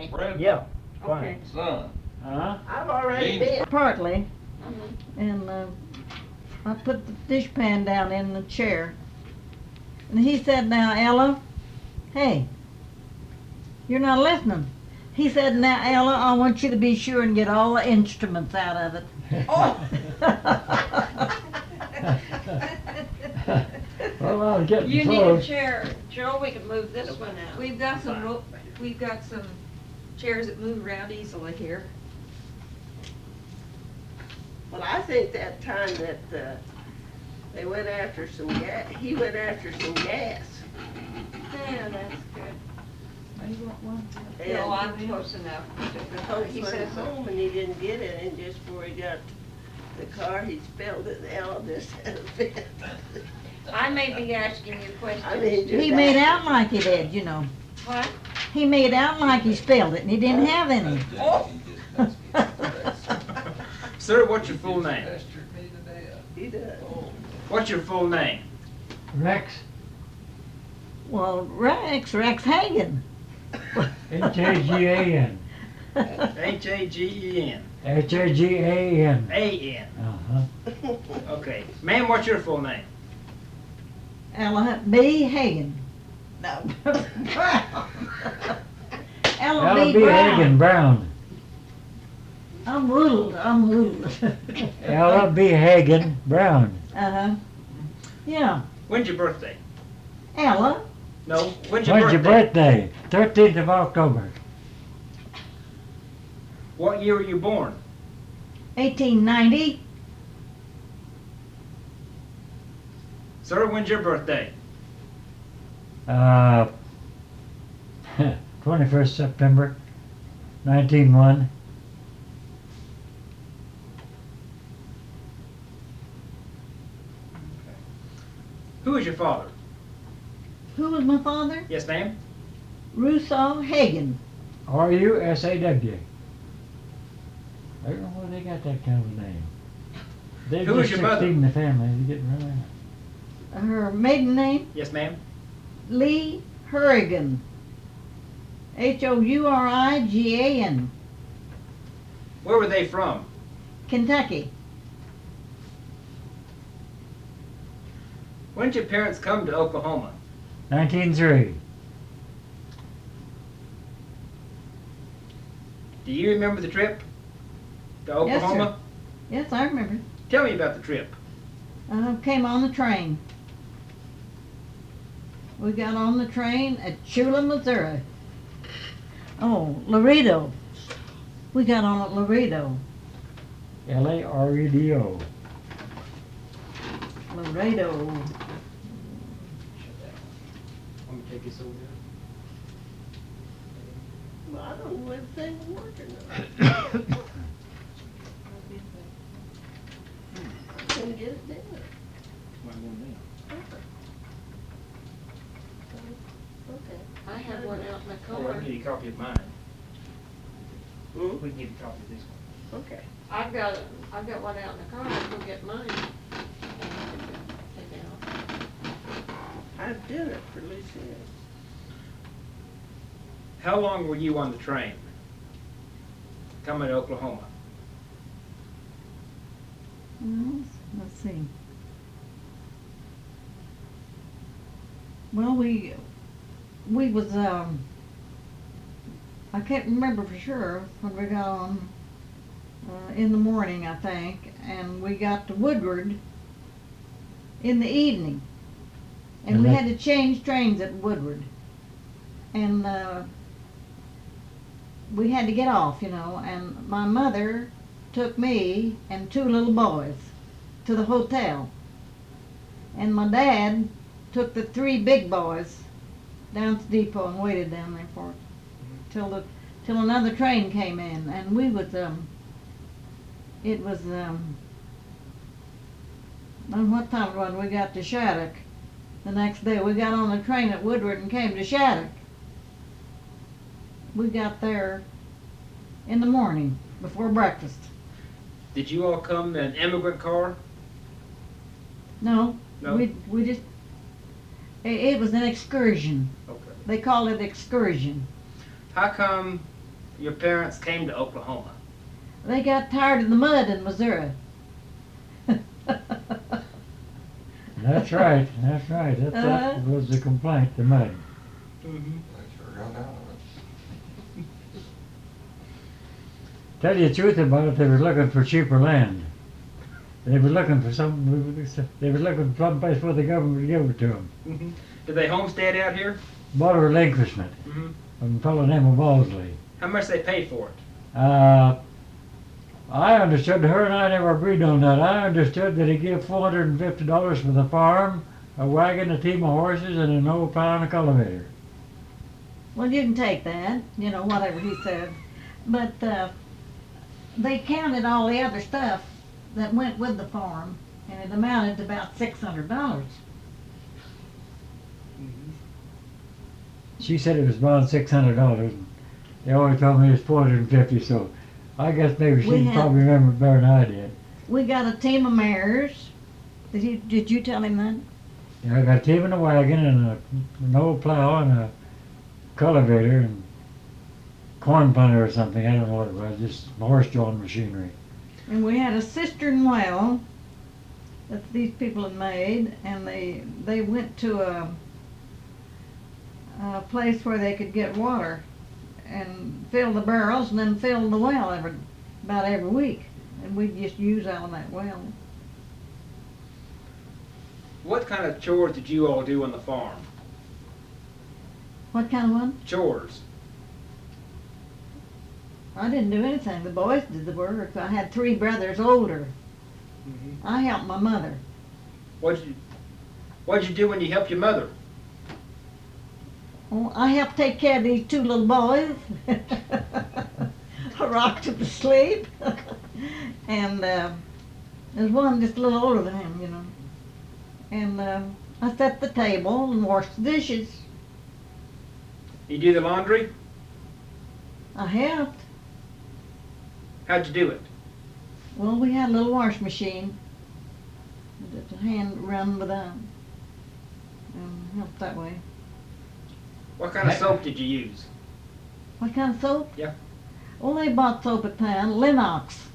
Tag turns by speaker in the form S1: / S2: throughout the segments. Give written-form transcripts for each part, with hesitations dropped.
S1: Brenda,
S2: Yeah,
S3: Okay.
S2: fine.
S1: son,
S2: Uh-huh.
S3: I've already
S1: Beans.
S3: been.
S4: Partly,
S3: Mhm.
S4: and I put the dishpan down in the chair. And he said, "Now, Ella, hey, you're not listening." He said, "Now, Ella, I want you to be sure and get all the instruments out of it."
S3: Oh.
S2: Well, I was getting
S5: You need a
S2: close.
S5: chair, Joe, we can move this one out. We've got some chairs that move around easily here.
S3: Well, I think that time that, they went after some he went after some gas.
S5: Yeah, that's good.
S4: You want one?
S3: And
S5: No, I'm close enough.
S3: the folks
S5: He
S3: went
S5: says,
S3: home and he didn't get it, and just before he got to the car, he spilled it out this and that.
S5: I may be asking you questions.
S3: I mean,
S4: He made out like he did, you know.
S5: What?
S4: He made out like he spilled it, and he didn't have any.
S3: Oh.
S6: Sir, what's your full name?
S1: pestered me to death.
S3: He does.
S6: What's your full name?
S2: Rex,
S4: Well, Rex Hagan.
S2: H-A-G-A-N.
S6: Hagen.
S2: H-A-G-A-N.
S6: A-N.
S2: Uh-huh.
S6: Okay. Ma'am, what's your full name?
S4: Ella B. Hagan. No. Ella
S2: Ella
S4: B.
S2: B.
S4: Brown.
S2: Hagan Brown.
S4: I'm ruled.
S2: Ella B. Hagan Brown.
S4: Uh-huh. Yeah.
S6: When's your birthday?
S4: Ella.
S6: No. When's your
S2: When's your
S6: birthday?
S2: birthday? 13th of October.
S6: What year were you born?
S4: 1890.
S6: Sir, when's your birthday?
S2: 21st September, 1901.
S6: Who is your father?
S4: Who was my father?
S6: Yes, ma'am.
S4: Russo Hagan.
S2: R-U-S-A-W. I don't know where they got that kind of name. They're
S6: Who is
S2: just
S6: your mother?
S2: 16 in the family. They're getting run out.
S4: Her maiden name,
S6: Yes, ma'am.
S4: Lee Hurrigan. Hourigan.
S6: Where were they from?
S4: Kentucky.
S6: When did your parents come to Oklahoma?
S2: 1903.
S6: Do you remember the trip to Oklahoma?
S4: Yes, I remember.
S6: Tell me about the trip.
S4: Came on the train. We got on the train at Chula, Missouri. Oh, Laredo. We got on at Laredo.
S2: L-A-R-E-D-O.
S4: Laredo.
S6: Let me take this over there.
S3: Well, I don't know if they were working or not. Couldn't get it done. Okay.
S5: I have one out in the
S6: Oh, I
S5: car.
S6: need a copy of mine.
S3: Hmm?
S6: We can get a copy of this one.
S3: Okay.
S5: I've got one out in the car, I'll go get mine. Take it off.
S3: I have dinner for Lucia.
S6: How long were you on the train coming to Oklahoma?
S4: Let's see. Well, we was I can't remember for sure when we got on in the morning, I think, and we got to Woodward in the evening, and we had to change trains at Woodward, and we had to get off, you know, and my mother took me and two little boys to the hotel, and my dad took the three big boys down to the depot and waited down there for till another train came in, and we was it was on what time it was we got to Shattuck the next day. We got on the train at Woodward and came to Shattuck. We got there in the morning before breakfast.
S6: Did you all come in an immigrant car?
S4: No,
S6: No?
S4: we just it was an excursion.
S6: Okay.
S4: They call it excursion.
S6: How come your parents came to Oklahoma?
S4: They got tired of the mud in Missouri.
S2: That's right, that's right. That was the complaint, the mud.
S6: Mm-hmm.
S2: Tell you the truth about it, they were looking for cheaper land. They were looking for they were looking for some place where the government would give it to them.
S6: Mm-hmm. Did they homestead out here?
S2: Bought a relinquishment
S6: Mm-hmm.
S2: from a fellow named Balsley.
S6: How much they paid for it?
S2: I understood, her and I never agreed on that. I understood that he gave $450 for the farm, a wagon, a team of horses, and an old plow and a cultivator.
S4: Well, you can take that, you know, whatever he said. But they counted all the other stuff that went with the farm, and it amounted to about $600.
S2: She said it was about $600. They always told me it was $450, so I guess maybe
S4: We
S2: she
S4: had-
S2: probably remembered better than I did.
S4: We got a team of mares. Did you tell him that?
S2: Yeah, I got a team and a wagon and an old plow and a cultivator and corn planter or something. I don't know what it was, just horse-drawn machinery.
S4: And we had a cistern well that these people had made, and they went to a place where they could get water and fill the barrels and then fill the well about every week. And we'd just use out of that well.
S6: What kind of chores did you all do on the farm?
S4: What kind of one?
S6: Chores.
S4: I didn't do anything. The boys did the work. I had 3 brothers older.
S6: Mm-hmm.
S4: I helped my mother.
S6: What'd you do when you helped your mother?
S4: Well, I helped take care of these 2 little boys. I rocked them to sleep. And there's one just a little older than him, you know. And I set the table and washed the dishes.
S6: You do the laundry?
S4: I helped.
S6: How'd you do it?
S4: Well, we had a little wash machine that the hand run with that. And helped that way.
S6: What kind of soap did you use?
S4: What kind of soap?
S6: Yeah.
S4: Well, they bought soap at town, Lennox.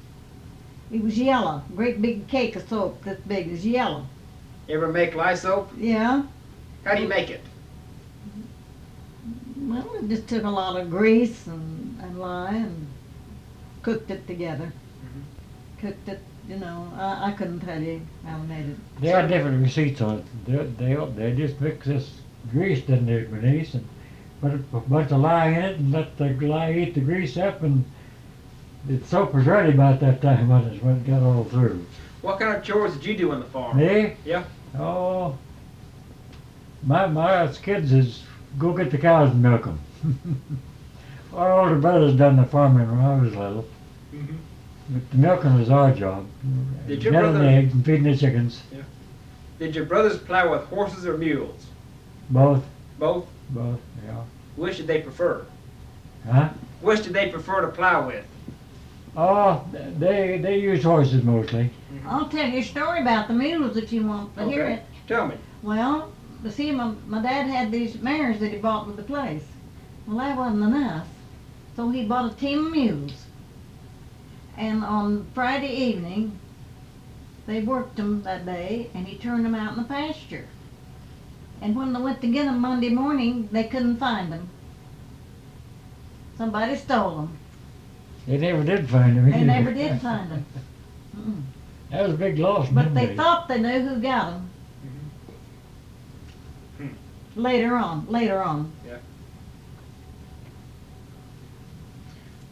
S4: It was yellow, great big cake of soap this big, is yellow.
S6: You ever make lye soap?
S4: Yeah.
S6: How do you make it?
S4: Well, we just took a lot of grease and lye and cooked it together. Cooked it, you know, I couldn't tell you how I made it.
S2: They had different receipts on it. They just mix this grease, didn't they, Berenice, and put a bunch of lye in it and let the lye eat the grease up, and the soap was ready about that time when it got all through.
S6: What kind of chores did you do on the farm?
S2: Me?
S6: Yeah.
S2: Oh, my kids is go get the cows and milk them. Our older brothers done the farming when I was little.
S6: Mm-hmm.
S2: But the milking was our job.
S6: Did your
S2: Getting
S6: brother-
S2: eggs and feeding the chickens.
S6: Did your brothers plow with horses or mules?
S2: Both,
S6: Both?
S2: yeah.
S6: Which did they prefer?
S2: Huh?
S6: Which did they prefer to plow with?
S2: Oh, they use horses mostly.
S4: I'll tell you a story about the mules if you want to hear
S6: Okay.
S4: it.
S6: Tell me.
S4: Well, you see, my dad had these mares that he bought with the place. Well, that wasn't enough, so he bought a team of mules. And on Friday evening, they worked them that day, and he turned them out in the pasture. And when they went to get them Monday morning, they couldn't find them. Somebody stole them.
S2: They never did find them.
S4: They
S2: either.
S4: never did find them.
S2: That was a big loss in
S4: But
S2: them
S4: they
S2: days.
S4: thought they knew who got them. Later on.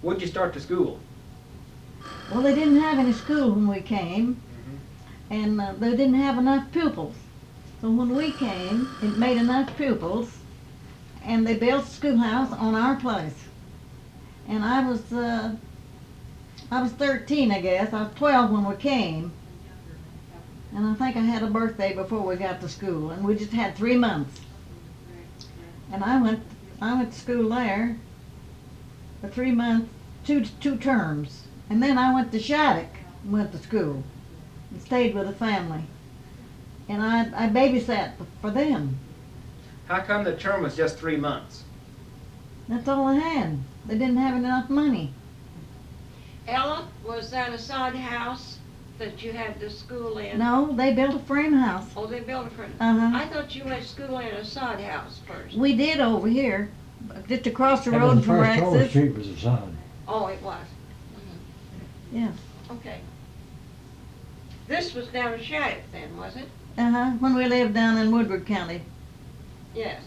S6: When'd you start to school?
S4: Well, they didn't have any school when we came, and they didn't have enough pupils. So when we came, it made enough pupils, and they built a schoolhouse on our place. And I was 13, I guess. I was 12 when we came, and I think I had a birthday before we got to school, and we just had 3 months. And I went to school there for 3 months, two terms. And then I went to Shattuck and went to school and stayed with the family. And I babysat for them.
S6: How come the term was just 3 months?
S4: That's all I had. They didn't have enough money.
S5: Ella, was that a sod house that you had the school in?
S4: No, they built a frame house.
S5: Oh, they built it for,
S4: Uh-huh.
S5: I thought you went to school in a sod house first.
S4: We did over here, just across the
S2: That was
S4: road
S2: the
S4: from
S2: first Toll
S4: Rex's.
S2: Street was a sod.
S5: Oh, it was.
S4: Yeah.
S5: Okay. This was down in Shattuck then, was it?
S4: Uh-huh, when we lived down in Woodward County.
S5: Yes.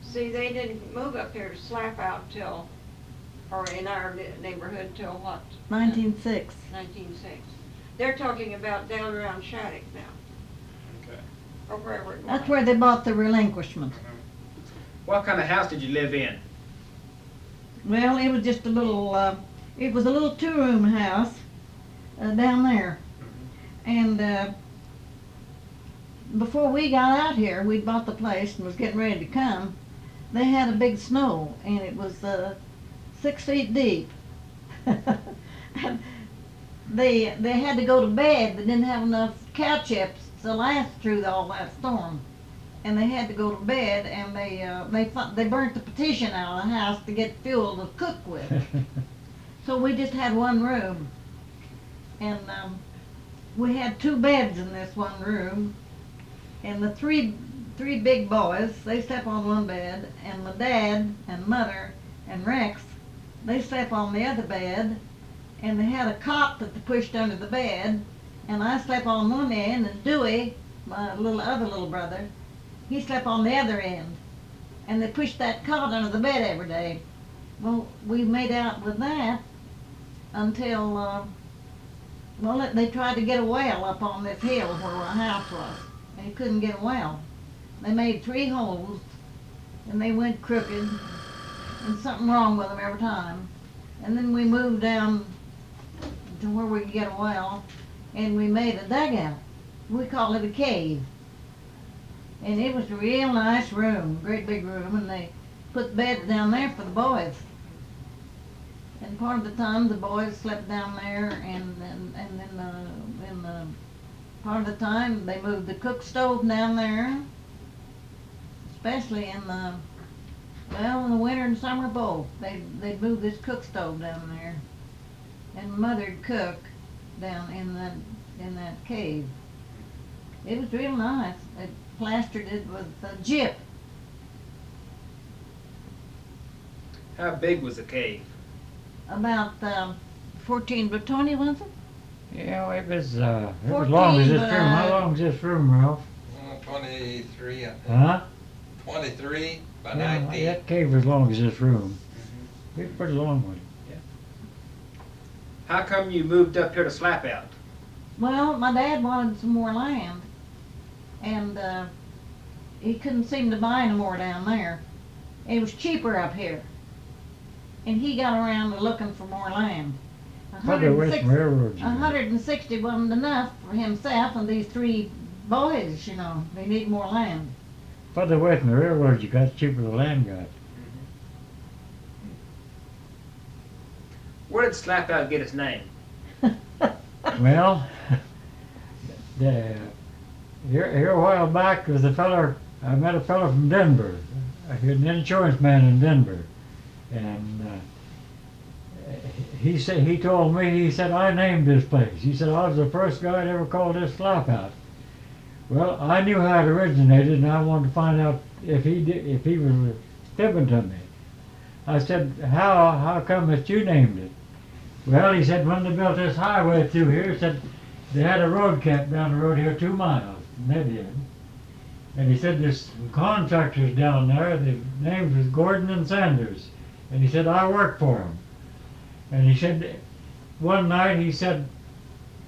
S5: See, they didn't move up here to Slapout till, or in our neighborhood till what?
S4: 1906.
S5: 1906. They're talking about down around Shattuck now,
S6: Okay.
S5: or wherever it was.
S4: That's where they bought the relinquishment.
S6: What kind of house did you live in?
S4: Well, it was just a little, it was a little two-room house down there. And before we got out here, we bought the place and was getting ready to come. They had a big snow, and it was 6 feet deep. And they had to go to bed. They didn't have enough cow chips to last through all that storm, and they had to go to bed. And they burnt the partition out of the house to get fuel to cook with. So we just had one room, and we had 2 beds in this one room, and the three big boys, they slept on one bed, and my dad and mother and Rex, they slept on the other bed, and they had a cot that they pushed under the bed, and I slept on one end, and Dewey, my other little brother, he slept on the other end, and they pushed that cot under the bed every day. Well, we made out with that until, they tried to get a well up on this hill where our house was, and you couldn't get a well. They made 3 holes, and they went crooked, and something wrong with them every time. And then we moved down to where we could get a well, and we made a dugout. We call it a cave. And it was a real nice room, great big room, and they put beds down there for the boys. And part of the time the boys slept down there, and then part of the time they moved the cook stove down there, especially in the winter and summer both. They'd move this cook stove down there, and Mother'd cook down in that cave. It was real nice. They plastered it with gyp.
S6: How big was the cave?
S4: About 14 by 20, was it?
S2: Yeah, it was long
S4: 14,
S2: as this
S4: but
S2: room. How long is this room, Ralph?
S1: 23, I think.
S2: Huh?
S1: 23 by
S2: Yeah,
S1: 19.
S2: that cave was as long as this room. It's a pretty long one.
S6: How come you moved up here to Slapout?
S4: Well, my dad wanted some more land, and he couldn't seem to buy any more down there. It was cheaper up here, and he got around to looking for more land.
S2: Probably West Railroad.
S4: 160 wasn't enough for himself and these 3 boys, They need more land.
S2: Further away from the railroad you got, cheaper the land got.
S6: Where did Slapout get its name?
S2: Well, here a while back was I met a fellow from Denver, an insurance man in Denver, and he told me, he said, I named this place. He said, I was the first guy that ever called this Slapout. Well, I knew how it originated, and I wanted to find out if he was fibbing to me. I said, how come that you named it? Well, he said, when they built this highway through here, he said they had a road camp down the road here 2 miles, and they did. And he said there's contractors down there, the names was Gordon and Sanders. And he said, I work for them. And he said, one night he said,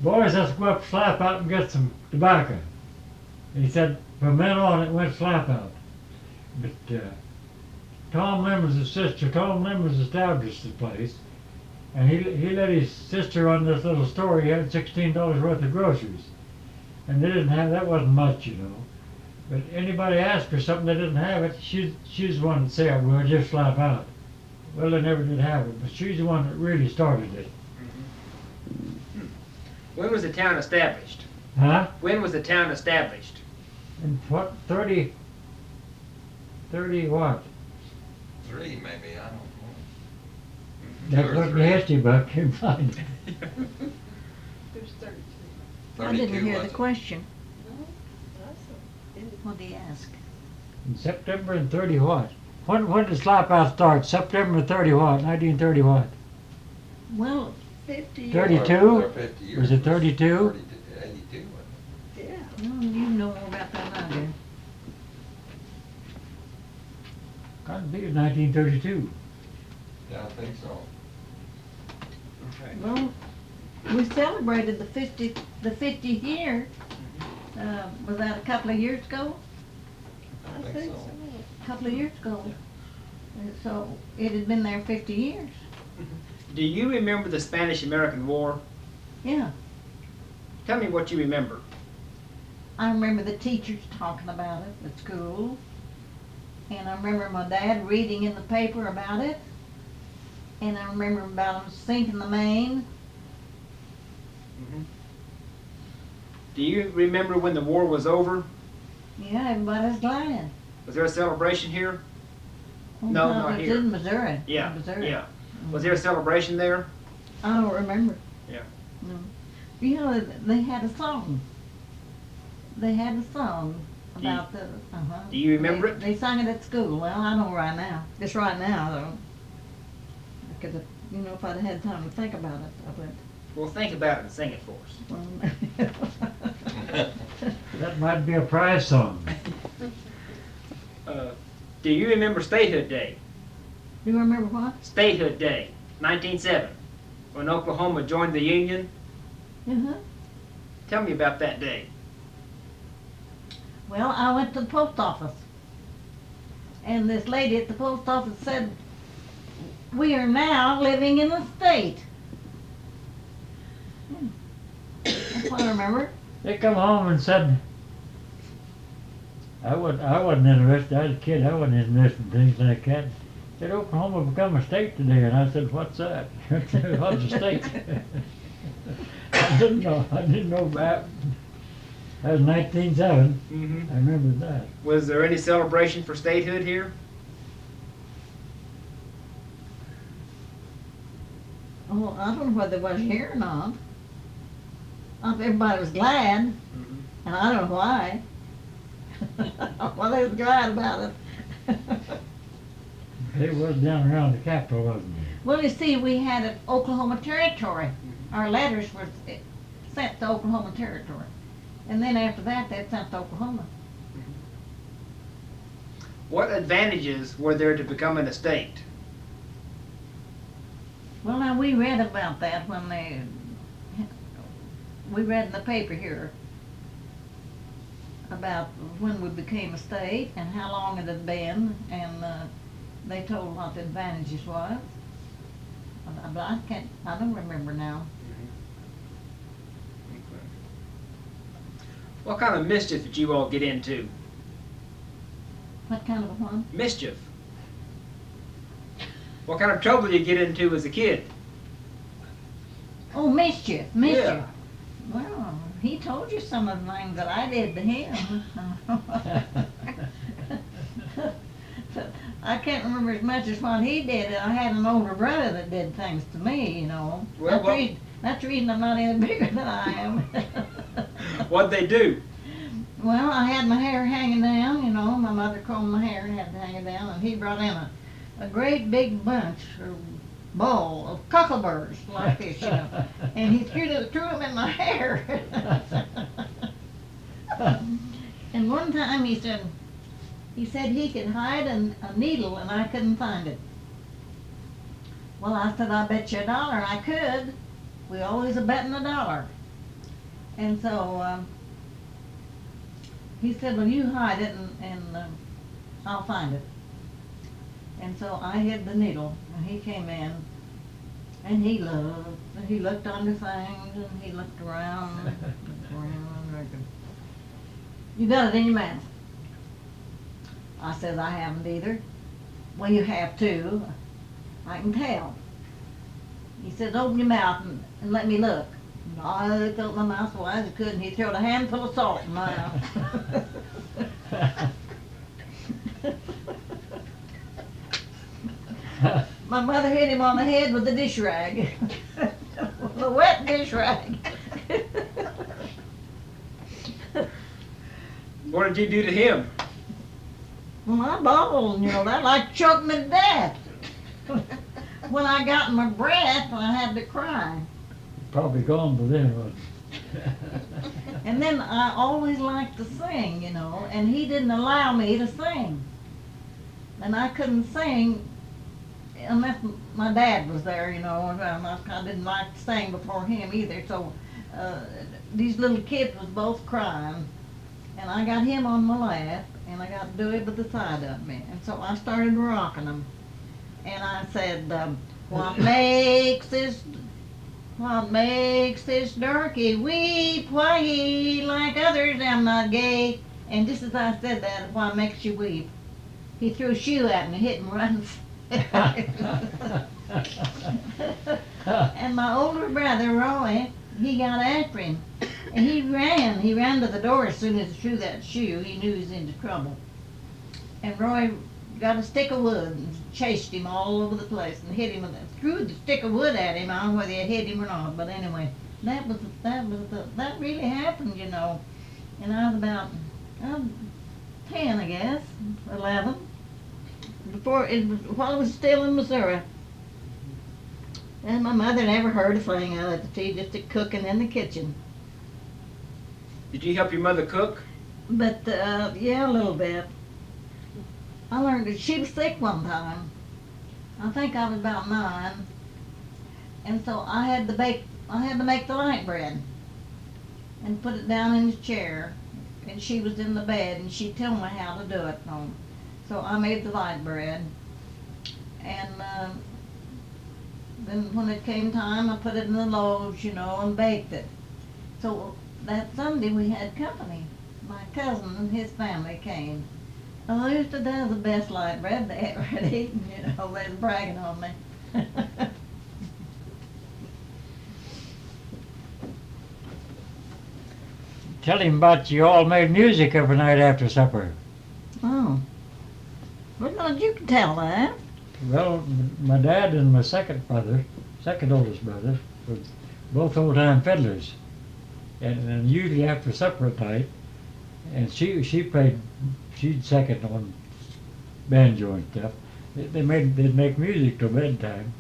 S2: boys, let's go up Slapout and get some tobacco. And he said, from then on it went Slapout. But Tom Lemons' sister, Tom Lemons established the place. And he let his sister run this little store. He had $16 worth of groceries. And they didn't have, that wasn't much, But anybody asked for something they didn't have it, she's the one that said, well, just slap out. Well, they never did have it, but she's the one that really started it.
S6: When was the town established?
S2: Huh?
S6: When was the town established?
S2: And what, 30 what?
S1: 3 maybe, I don't know. two
S2: That
S1: or
S2: look in the
S1: three.
S2: history book, you find it.
S3: There's 32.
S4: I didn't
S1: 32
S4: hear
S1: was
S4: the
S1: it?
S4: question.
S3: No, that's a-
S4: What did he ask?
S2: In September and 30 what? When did Slapout start? September 30 what? 1930 what?
S4: Well,
S3: 50
S2: 30.
S3: years.
S2: 32?
S1: Their 50 years
S2: Was it 32?
S1: 82, wasn't
S3: Yeah.
S4: you know more about that than I do.
S2: Gotta be 1932.
S1: it? Yeah, I think so.
S6: Okay.
S4: Well, we celebrated the 50th year. Was that a couple of years ago?
S3: I
S1: think
S3: think
S1: so.
S3: so.
S4: A couple of years ago. And so it had been there 50 years.
S6: Do you remember the Spanish-American War?
S4: Yeah.
S6: Tell me what you remember.
S4: I remember the teachers talking about it at school. And I remember my dad reading in the paper about it. And I remember about them sinking the Maine.
S6: Do you remember when the war was over?
S4: Yeah, everybody was glad.
S6: Was there a celebration here? No,
S4: Oh,
S6: not
S4: it was
S6: here.
S4: in Missouri.
S6: Yeah,
S4: Missouri.
S6: yeah. Was there a celebration there?
S4: I don't remember.
S6: Yeah.
S4: No. You know, they had a song. They had a song
S6: Do you-
S4: about the,
S6: do you remember
S4: they,
S6: it?
S4: They sang it at school. Well, I don't right now. Just right now, though. Because, you know, if I'd had time to think about it, I would.
S6: Well, think about it and sing it for us.
S4: Well,
S2: That might be a prize song.
S6: Do you remember Statehood Day?
S4: Do you remember what?
S6: Statehood Day, 1907, when Oklahoma joined the Union.
S4: Uh-huh.
S6: Tell me about that day.
S4: Well, I went to the post office. And this lady at the post office said, "We are now living in a state." That's what I remember.
S2: They come home and said, I wasn't interested, I was a kid, I wasn't interested in things like that. Said Oklahoma become a state today, and I said, what's that? What's a state? I didn't know that. That was 1907, I remember that.
S6: Was there any celebration for statehood here?
S4: Oh, I don't know whether it was here or not. Everybody was glad, and I don't know why. Well, they was glad about it.
S2: It was down around the Capitol, wasn't it?
S4: Well, you see, we had an Oklahoma Territory. Our letters were sent to Oklahoma Territory. And then after that, they sent to Oklahoma.
S6: What advantages were there to becoming a state?
S4: Well, now, we read about that when we read in the paper here about when we became a state and how long it had been, and they told what the advantages was. But I don't remember now.
S6: What kind of mischief did you all get into?
S4: What kind of a one?
S6: Mischief. What kind of trouble did you get into as a kid?
S4: Oh, mischief.
S6: Yeah.
S4: Well, he told you some of the things that I did to him. I can't remember as much as what he did. I had an older brother that did things to me, you know.
S6: Well,
S4: That's the reason I'm not any bigger than I am.
S6: What'd they do?
S4: Well, I had my hair hanging down, you know. My mother combed my hair and had it hanging down, and he brought in a great big bunch or ball of cockleburs like this, you know. And he threw them in my hair. And one time he said he could hide a needle and I couldn't find it. Well, I said, I bet you $1 I could. We always are betting $1. And so he said, well, you hide it and I'll find it. And so I hid the needle, and he came in, and he looked under things, and he looked around, You got it in your mouth. I said, I haven't either. Well, you have too. I can tell. He said, open your mouth and let me look. And I looked up my mouth so wide as I could, and he threw a handful of salt in my mouth. my mother hit him on the head with a dish rag. The wet dish rag.
S6: What did you do to him?
S4: Well, I bawled, that like choked me to death. When I got my breath, I had to cry.
S2: Probably gone by then, wasn't
S4: And then I always liked to sing, and he didn't allow me to sing. And I couldn't sing unless my dad was there, and I didn't like to sing before him either. So these little kids was both crying, and I got him on my lap, and I got Dewey by the side of me. And so I started rocking him. And I said, what makes this darky weep? Why he, like others, am not gay? And just as I said that, what makes you weep? He threw a shoe at me, hit and run. And my older brother, Roy, he got after him. And he ran to the door as soon as he threw that shoe. He knew he was into trouble. And Roy got a stick of wood and chased him all over the place and hit him with it. Threw the stick of wood at him. I don't know whether it hit him or not, but anyway, that really happened, And I was about 10, I guess, 11. While I was still in Missouri. And my mother never heard a thing of it. She just a cooking in the kitchen.
S6: Did you help your mother cook?
S4: But yeah, a little bit. I learned that she was sick one time. I think I was about 9, and so I had to make the light bread and put it down in the chair, and she was in the bed, and she told me how to do it. So I made the light bread, and then when it came time, I put it in the loaves, and baked it. So that Sunday we had company. My cousin and his family came. Oh, they used to do the best light bread they ever had eaten, They was bragging on me.
S2: Tell him about you all made music every night after supper.
S4: Oh. Well, you can tell that.
S2: Well, my dad and my second oldest brother, were both old-time fiddlers. And usually after supper at night, and she'd second on banjo and stuff. They'd make music till bedtime.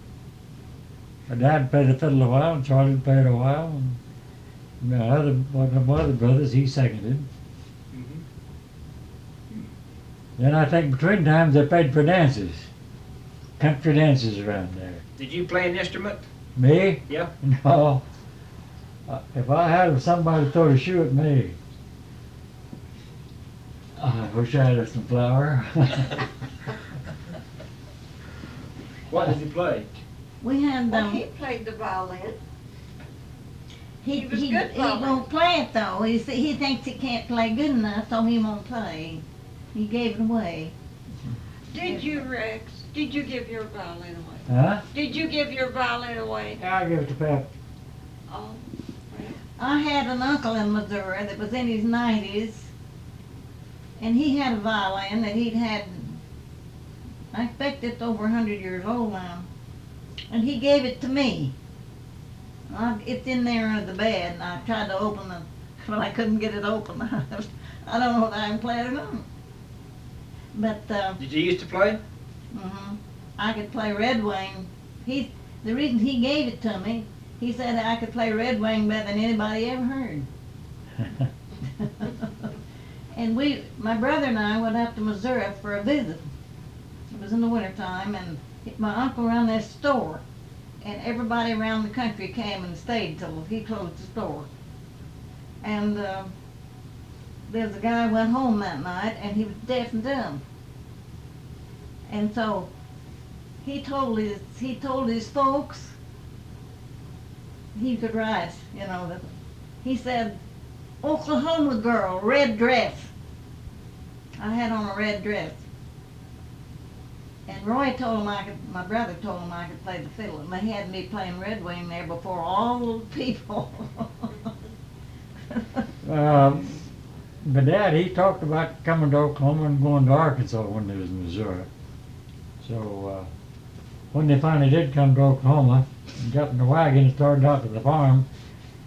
S2: My dad played the fiddle a while, and Charlie played a while, and one of my other brothers, he seconded.
S6: Mm-hmm.
S2: Then I think between times they played for dances, country dances around there.
S6: Did you play an instrument?
S2: Me?
S6: Yeah.
S2: No. If I had somebody throw a shoe at me, I wish I had some flour.
S6: What did you play?
S4: We had
S5: Well, he played the violin. he was good
S4: he
S5: violin.
S4: won't play it though. He thinks he can't play good enough, so he won't play. He gave it away.
S5: Did you, Rex? Did you give your violin away?
S2: Huh?
S5: Did you give your violin away?
S2: I'll give it to Pep.
S5: Oh, well.
S4: I had an uncle in Missouri that was in his 90s, and he had a violin that he'd had, I expect it's over 100 years old now, and he gave it to me. It's in there under the bed, and I tried to open it, but I couldn't get it open. I don't know if I can play it or not. But
S6: Did you used to play?
S4: I could play Red Wing. The reason he gave it to me, he said I could play Red Wing better than anybody ever heard. And my brother and I went up to Missouri for a visit. It was in the wintertime, and my uncle ran this store, and everybody around the country came and stayed till he closed the store. And there's a guy who went home that night, and he was deaf and dumb. And so he told his folks he could write, that he said, Oklahoma girl, red dress. I had on a red dress. And Roy told him my brother told him I could play the fiddle, and they had me playing Red Wing there before all the people.
S2: My dad, he talked about coming to Oklahoma and going to Arkansas when he was in Missouri. So when they finally did come to Oklahoma and got in the wagon and started out to the farm,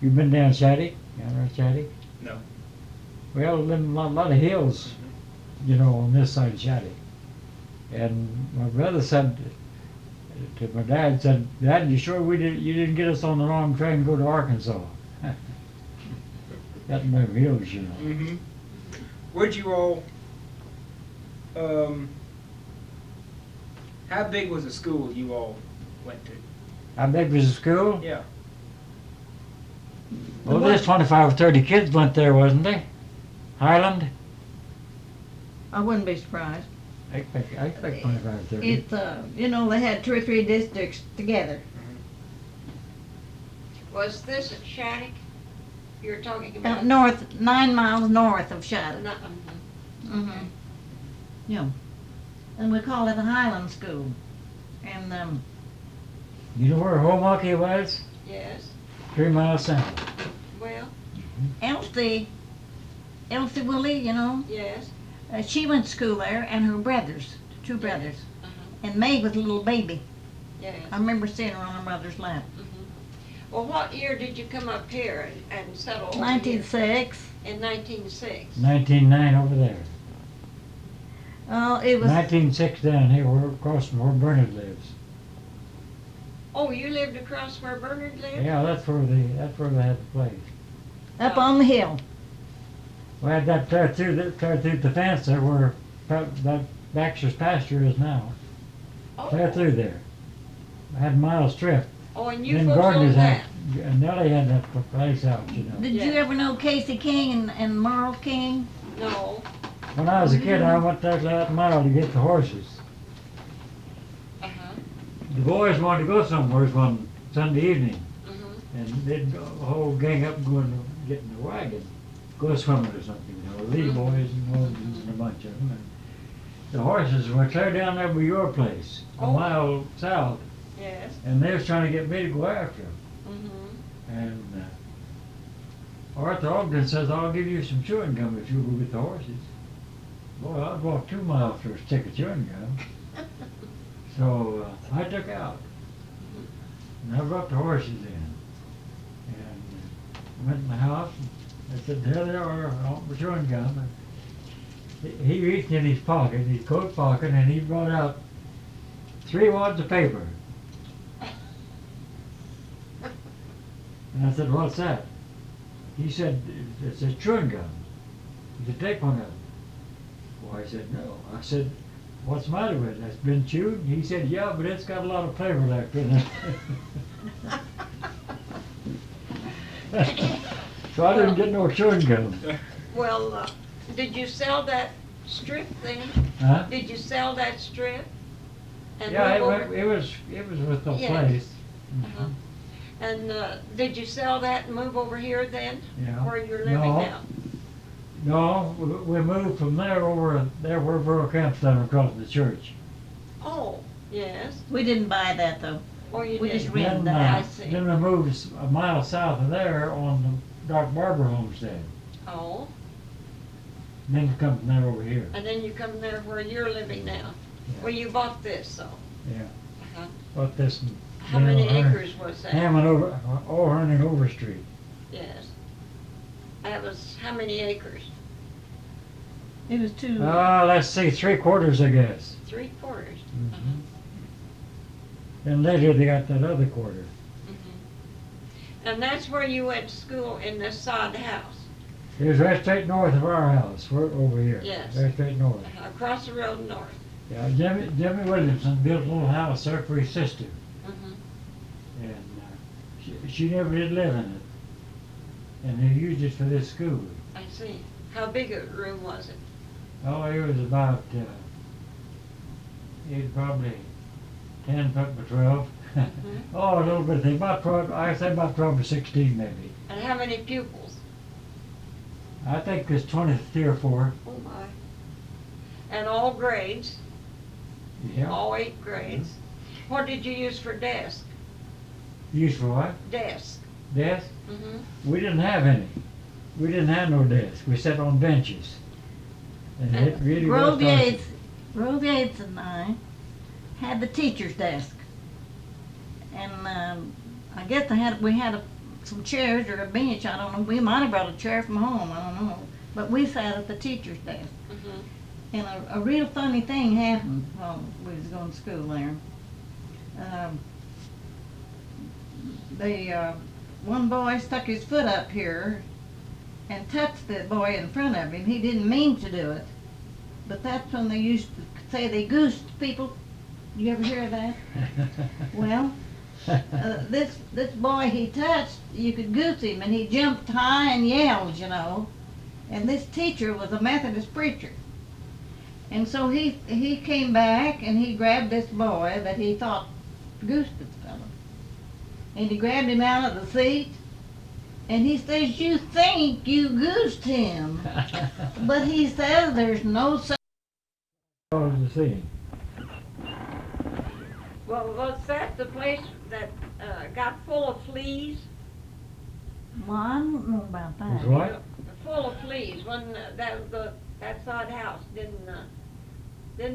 S2: you been down Shattuck? Down there Shattuck?
S6: No.
S2: Well, them lot of hills, you know, on this side of Shattuck. And my brother said to my dad, said, "Dad, you sure you didn't get us on the wrong train to go to Arkansas?" Got in them hills, you know.
S6: Mm-hmm. Where'd you all, how big was the school you all went to?
S2: How big was the school?
S6: Yeah.
S2: Well, there's 25 or 30 kids went there, wasn't they? Highland?
S4: I wouldn't be surprised.
S2: I expect 25 or 30.
S4: It's, you know, they had 2 or 3 districts together.
S5: Was this at Shattuck you're talking about?
S4: North, 9 miles north of Shattuck.
S5: Not-
S4: Mm-hmm. Yeah. And we call it a Highland School. And,
S2: You know where Homaki was?
S5: Yes,
S2: 3 miles south.
S5: well,
S4: Elsie Willie, you know,
S5: yes.
S4: she went to school there, and her brothers, 2 brothers.
S5: Uh-huh.
S4: And May was a little baby.
S5: Yes.
S4: I remember seeing her on her mother's lap.
S5: Well, what year did you come up here and settle over here?
S4: 1906.
S5: In 1906?
S2: 1909 over there.
S4: Oh, it was
S2: 1906 down here, we're across from where Bernard lives.
S5: Oh, you lived across where Bernard lived?
S2: Yeah, that's where they had the place.
S4: up on the hill.
S2: We had that tear through the fence there where that Baxter's pasture is now. Tear
S5: Oh,
S2: through there. I had a mile strip.
S5: oh, and you
S2: Then
S5: folks
S2: Gardner's
S5: owned that?
S2: had, and Nellie had that place out, you know.
S4: Did
S5: Yeah.
S4: you ever know Casey King and Merle King?
S5: No.
S2: When I was a kid, I went that mile to get the horses.
S5: Uh-huh.
S2: The boys wanted to go somewhere one Sunday evening,
S5: Mm-hmm.
S2: and they'd go a whole gang up and go and get in the wagon, go swimming or something, you know, Lee boys and Wilsons and a bunch of them. And the horses were clear down there by your place, a
S5: Oh.
S2: mile south,
S5: Yes.
S2: and they was trying to get me to go after them.
S5: Mm-hmm.
S2: And Arthur Ogden says, "I'll give you some chewing gum if you'll go get the horses." Boy, I'd walk 2 miles for a stick of chewing gum. So I took out, and I brought the horses in, and went in the house, and I said, "There they are, I want my chewing gum." And he reached in his pocket, his coat pocket, and he brought out 3 wads of paper. And I said, "What's that?" He said, "It's a chewing gum." He said, "Take one of them." Well, I said, "No." I said, "What's the matter with it? It's been chewed?" He said, "Yeah, but it's got a lot of flavor left in it." So I didn't get no chewing gum.
S5: Well, did you sell that strip then?
S2: Huh?
S5: Did you sell that strip? And
S2: Yeah,
S5: move over-
S2: it was with the
S5: Yes.
S2: place.
S5: Uh-huh. And did you sell that and move over here then?
S2: Yeah.
S5: Where you're living
S2: No.
S5: now?
S2: No, we moved from there over there where Burrow Camp's done across the church.
S5: Oh, yes.
S4: We didn't buy that though.
S5: Oh, you
S4: We just
S5: did.
S4: rented
S2: Then,
S4: that.
S5: I see.
S2: Then we moved a mile south of there on the Doc Barber homestead.
S5: Oh,
S2: Then we come from there over here.
S5: and then you come there where you're living now.
S2: Yeah.
S5: Well, you bought this, so.
S2: Yeah.
S5: Uh-huh.
S2: What this?
S5: How many acres was that?
S2: Hammond over, O'Hearn and Overstreet.
S5: Yes. That was how many acres?
S4: It was 2.
S2: Let's see, 3/4, I guess.
S5: 3/4.
S2: Mhm. Then later they got that other quarter.
S5: And that's where you went to school, in this sod house,
S2: It was right straight north of our house. We're over here.
S5: Yes.
S2: Right straight north.
S5: across the road north.
S2: Yeah, Jimmy Williamson built a little house there for his sister,
S5: Mhm.
S2: and she never did live in it. And they used it for this school.
S5: I see. How big a room was it?
S2: Oh, it was about, probably 10 foot by 12. Oh, a little bit thing, about 12, I say about 12 or 16 maybe.
S5: And how many pupils?
S2: I think there's 23 or 4.
S5: Oh my. And all grades,
S2: Yeah.
S5: all 8 grades. What did you use for desk?
S2: Used for what?
S5: Desk.
S2: Desk?
S5: Mm-hmm.
S2: We didn't have any. We didn't have no desk. We sat on benches. And it really was
S4: Grove
S2: tough.
S4: Yates and I had the teacher's desk. And I guess we had some chairs or a bench. I don't know. We might have brought a chair from home. I don't know. But we sat at the teacher's desk.
S5: Mhm.
S4: And a real funny thing happened while we was going to school there. One boy stuck his foot up here and touched the boy in front of him. He didn't mean to do it. But that's when they used to say they goosed people. You ever hear of that? Well, this boy he touched, you could goose him, and he jumped high and yelled, you know. And this teacher was a Methodist preacher. And so he came back and he grabbed this boy that he thought goosed this fellow. And he grabbed him out of the seat and he says, "You think you goosed him." But he says there's no such.
S2: What was the scene?
S5: Well, was that the place that got full of fleas?
S4: Well, I don't know about that.
S2: Was what?
S5: Full of fleas. When that sod house didn't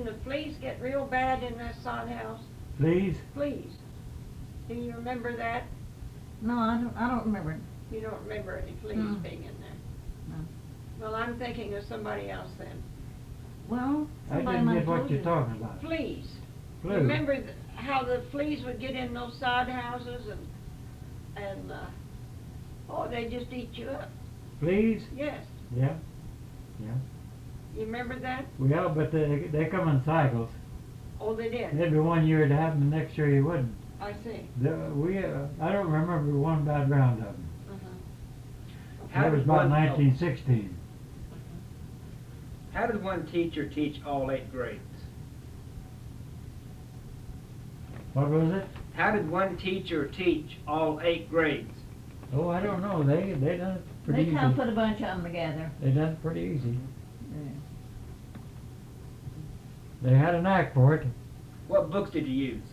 S5: the fleas get real bad in that sod house?
S2: Please?
S5: Fleas. Do you remember that?
S4: No, I don't remember it.
S5: You don't remember any fleas
S4: No.
S5: being in there?
S4: No.
S5: Well, I'm thinking of somebody else then.
S4: Well,
S2: I
S4: somebody
S2: didn't
S4: might
S2: get
S4: have
S2: what
S4: told
S2: you're
S4: you.
S2: talking about.
S5: Fleas.
S2: Flu.
S5: Remember how the fleas would get in those sod houses and they just eat you up.
S2: Please?
S5: Yes.
S2: Yeah.
S5: You remember that?
S2: Well, but they come in cycles.
S5: Oh, they did.
S2: Maybe one year it'd happen, the next year you wouldn't.
S5: I see.
S2: I don't remember one bad round of them.
S6: How
S2: That was
S6: did
S2: about
S6: one-
S2: 1916.
S6: How did one teacher teach all 8 grades?
S2: What was it?
S6: How did one teacher teach all 8 grades?
S2: Oh, I don't know. They done it pretty
S4: They
S2: easy.
S4: kind of put a bunch of them together.
S2: They done it pretty easy.
S4: Yeah.
S2: They had a knack for it.
S6: What books did you use?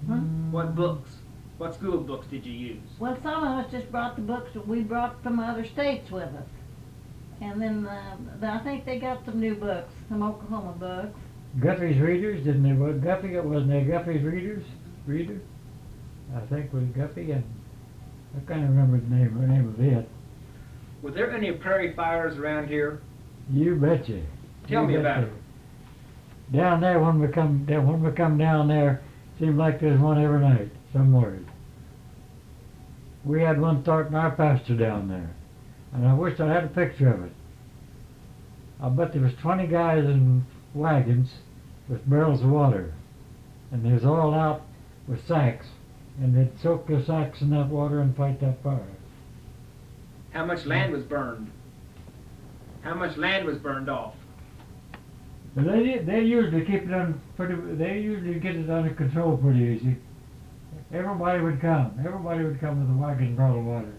S4: Huh?
S6: What books? What school books did you use?
S4: Well, some of us just brought the books that we brought from other states with us. And then I think they got some new books, some Oklahoma books.
S2: Guffey's Readers, didn't they? Wasn't they Guffey's Reader? I think it was Guffey, and I can't remember the name of it.
S6: Were there any prairie fires around here?
S2: You betcha.
S6: Tell
S2: You
S6: me about
S2: betcha.
S6: it.
S2: Down there, when we come down there, seemed like there's one every night somewhere. We had one starting our pasture down there, and I wish I had a picture of it. I bet there was 20 guys in wagons with barrels of water, and they was all out with sacks, and they'd soak their sacks in that water and fight that fire.
S6: How much land was burned? How much land was burned off?
S2: But they usually keep it they usually get it under control pretty easy. Everybody would come with a wagon and bottle of water.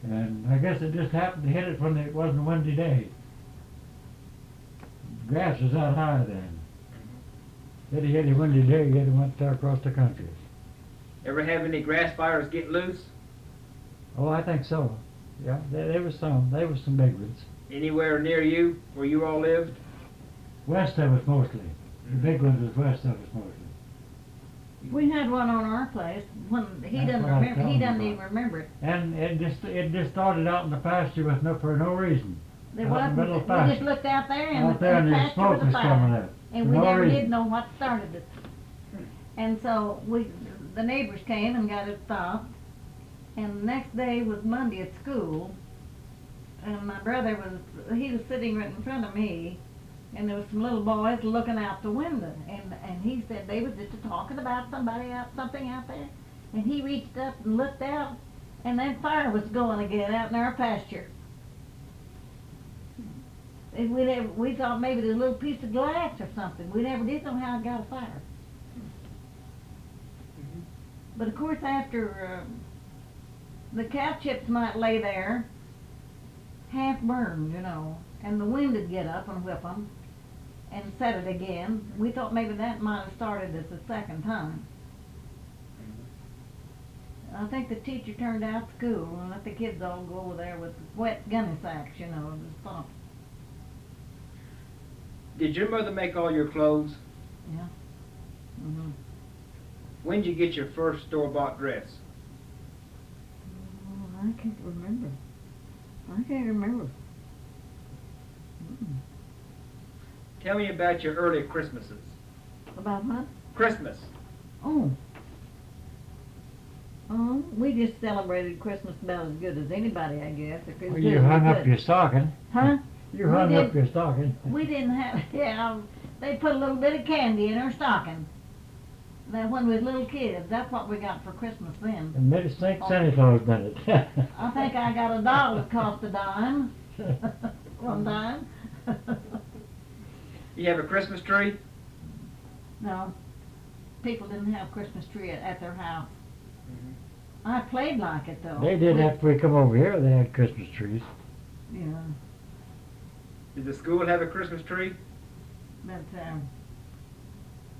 S2: And I guess it just happened to hit it when it wasn't a windy day. Grass was out high then. If it hit a windy day, it went there across the country.
S6: Ever have any grass fires get loose?
S2: Oh, I think so. Yeah, there was some big ones.
S6: Anywhere near you, where you all lived?
S2: West of us mostly. The big ones was west of us mostly.
S4: We had one on our place. When he
S2: That's
S4: doesn't
S2: what I'm
S4: remember, he
S2: telling
S4: doesn't
S2: you
S4: even remember it.
S2: And it just started out in the pasture for no reason.
S4: There
S2: Out in the
S4: wasn't.
S2: middle of
S4: We
S2: pasture.
S4: just looked out there and
S2: Out there and
S4: the
S2: the
S4: pasture
S2: smoke
S4: was
S2: was coming
S4: afire.
S2: up.
S4: And
S2: for
S4: we
S2: no
S4: never
S2: reason.
S4: did know what started it. And so the neighbors came and got it stopped. And the next day was Monday at school. And my brother he was sitting right in front of me. And there was some little boys looking out the window. And he said they was just talking about something out there. And he reached up and looked out. And that fire was going again out in our pasture. And we thought maybe there's a little piece of glass or something. We never did know how it got a fire. But of course after the cow chips might lay there half burned, and the wind would get up and whip them and set it again. We thought maybe that might have started us the second time. I think the teacher turned out school and let the kids all go over there with wet gunny sacks, to stop.
S6: Did your mother make all your clothes?
S4: Yeah. Mm-hmm.
S6: When'd you get your first store-bought dress?
S4: Oh, I can't remember. I can't remember. Mm-mm.
S6: Tell me about your early Christmases.
S4: About what?
S6: Christmas.
S4: Oh. Oh, we just celebrated Christmas about as good as anybody, I guess. If it's
S2: Well,
S4: good
S2: you
S4: as we
S2: hung up
S4: could.
S2: your stocking.
S4: Huh?
S2: You
S4: We
S2: hung
S4: did.
S2: up your stocking.
S4: We didn't have, yeah, they put a little bit of candy in our stocking. That when we was little kids, that's what we got for Christmas then.
S2: And made us think Santa Claus done it.
S4: I think I got a doll that cost a dime, one time.
S6: You have a Christmas tree?
S4: No, people didn't have Christmas tree at their house. I played like it though.
S2: They did after we come over here, they had Christmas trees.
S4: Yeah,
S6: Did the school have a Christmas tree?
S4: but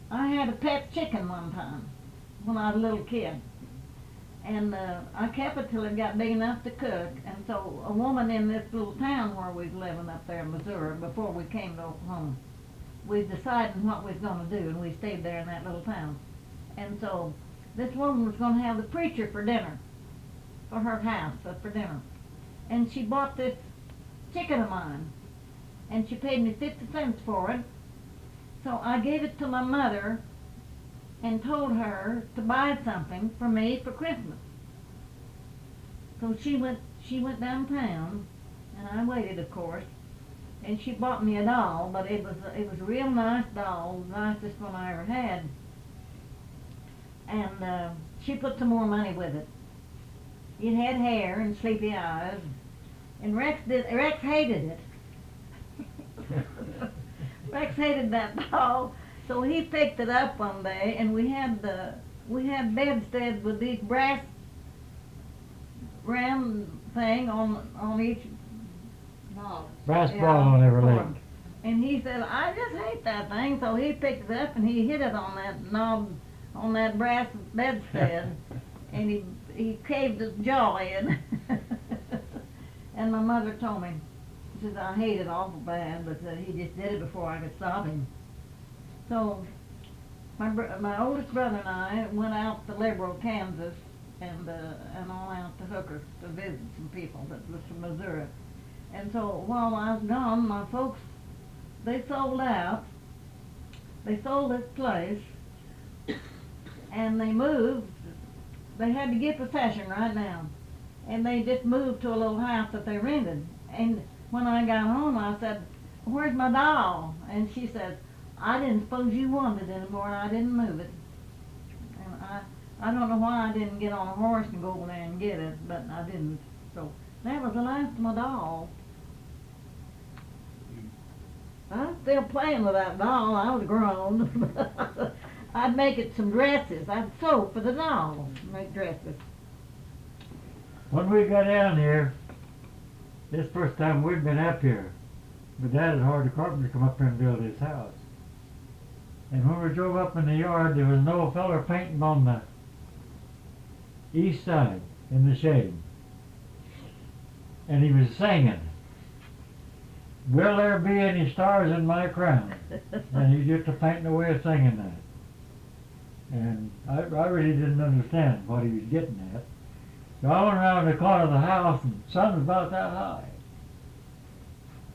S4: I had a pet chicken one time when I was a little kid. And I kept it till it got big enough to cook. And so a woman in this little town where we was living up there in Missouri before we came to Oklahoma, we decided what we was going to do, and we stayed there in that little town. And so this woman was going to have the preacher for dinner, for her house, for dinner. And she bought this chicken of mine, and she paid me 50 cents for it. So I gave it to my mother and told her to buy something for me for Christmas. So she went downtown, and I waited, of course, and she bought me a doll, but it was a real nice doll, the nicest one I ever had. And she put some more money with it. It had hair and sleepy eyes, and Rex hated it. Rex hated that doll, so he picked it up one day, and we had bedsteads with these brass round thing on each
S2: Brass ball on every leg.
S4: fork. And he said, I just hate that thing, so he picked it up and he hit it on that knob, on that brass bedstead, and he caved his jaw in. And my mother told me, she said, I hate it awful bad, but he just did it before I could stop him. So my oldest brother and I went out to Liberal, Kansas, and on out to Hooker to visit some people that was from Missouri. And so while I was gone, my folks, they sold out. They sold this place, and they moved. They had to get possession right now, and they just moved to a little house that they rented. And when I got home, I said, where's my doll? And she said, I didn't suppose you wanted it anymore, and I didn't move it. And I don't know why I didn't get on a horse and go over there and get it, but I didn't. So that was the last of my doll. I'm still playing with that doll. I was grown. I'd make it some dresses. I'd sew for the doll, make dresses.
S2: When we got down here, this first time we'd been up here, but Dad had hired a carpenter to come up here and build his house. And when we drove up in the yard, there was an old feller painting on the east side in the shade. And he was singing, will there be any stars in my crown? And he just a painting away of singing that. And I really didn't understand what he was getting at. So I went around the corner of the house, and the sun was about that high.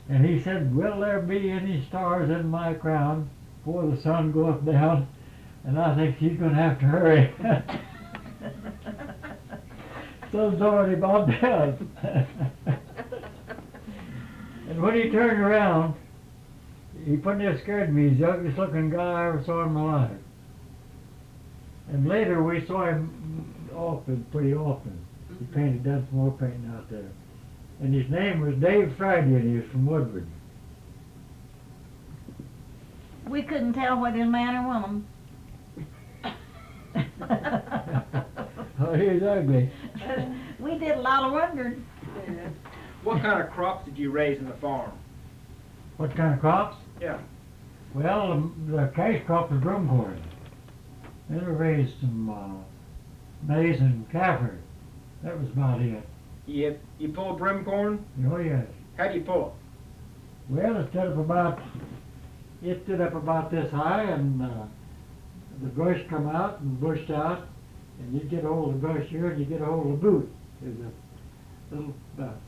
S2: And he said, will there be any stars in my crown before the sun goes down? And I think she's going to have to hurry. Sun's already gone down. And when he turned around, he pretty near scared me. He's the ugliest looking guy I ever saw in my life. And later we saw him pretty often. He done some more painting out there. And his name was Dave Friday, and he was from Woodward.
S4: We couldn't tell whether he was man or woman.
S2: Oh, he was ugly.
S4: We did a lot of wondering.
S6: What kind of crops did you raise in the farm?
S2: What kind of crops?
S6: Yeah.
S2: Well, the cash crop was broom corn. Then we raised some maize and kaffir. That was about it.
S6: You pull brim corn?
S2: Oh, yes.
S6: How do you pull
S2: Well, it stood up about this high, and the brush come out and bushed out, and you get a hold of the brush here, and you get a hold of the boot. There's a little,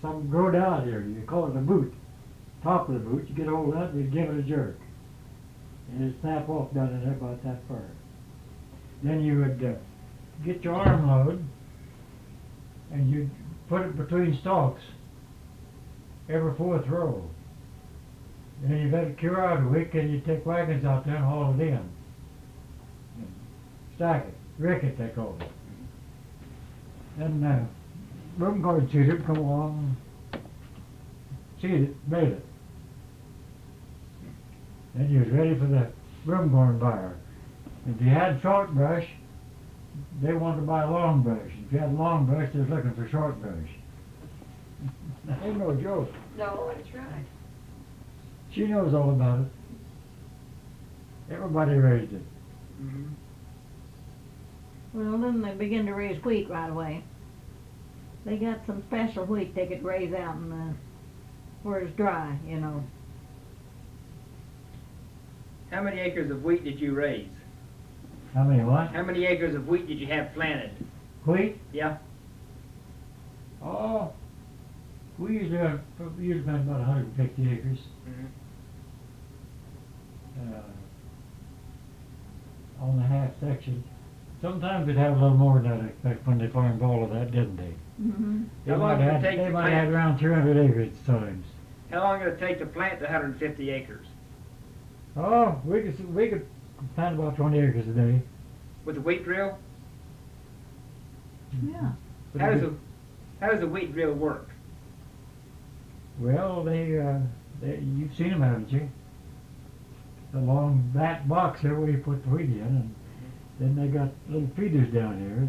S2: something growed out here, you call it a boot. Top of the boot, you get a hold of that, and you give it a jerk. And it'd snap off down in there about that far. Then you would get your arm load, and you'd put it between stalks, every fourth row. And then you let it cure out a week, and you take wagons out there and haul it in. And stack it, rick it, they call it. Then room guard seeder would come along, seed it, bale it. Then you was ready for the room guard buyer. If you had short brush, they wanted to buy long brush. If you had long brush, they was looking for short brush. That ain't no joke.
S5: No, that's right.
S2: She knows all about it. Everybody raised it.
S6: Mm-hmm.
S4: Well, then they begin to raise wheat right away. They got some special wheat they could raise out in the, where it's dry, you know.
S6: How many acres of wheat did you raise?
S2: How many what?
S6: How many acres of wheat did you have planted?
S2: Wheat?
S6: Yeah.
S2: Oh, we usually had about 150 acres.
S6: Mm-hmm.
S2: On the half section. Sometimes we'd have a little more than that, I expect, when they farmed all of that, didn't they?
S4: Mm-hmm.
S2: They
S6: How long
S2: might
S6: did it
S2: have,
S6: take
S2: they
S6: to
S2: might
S6: plant?
S2: have around 300 acres at times.
S6: How long did it take to plant the 150 acres?
S2: Oh, we could plant about 20 acres a day.
S6: With the wheat drill?
S4: Yeah.
S2: But
S6: How
S2: it-
S6: does the wheat drill work?
S2: Well, you've seen them, haven't you? Along that box there where you put the wheat in, and then they got little feeders down here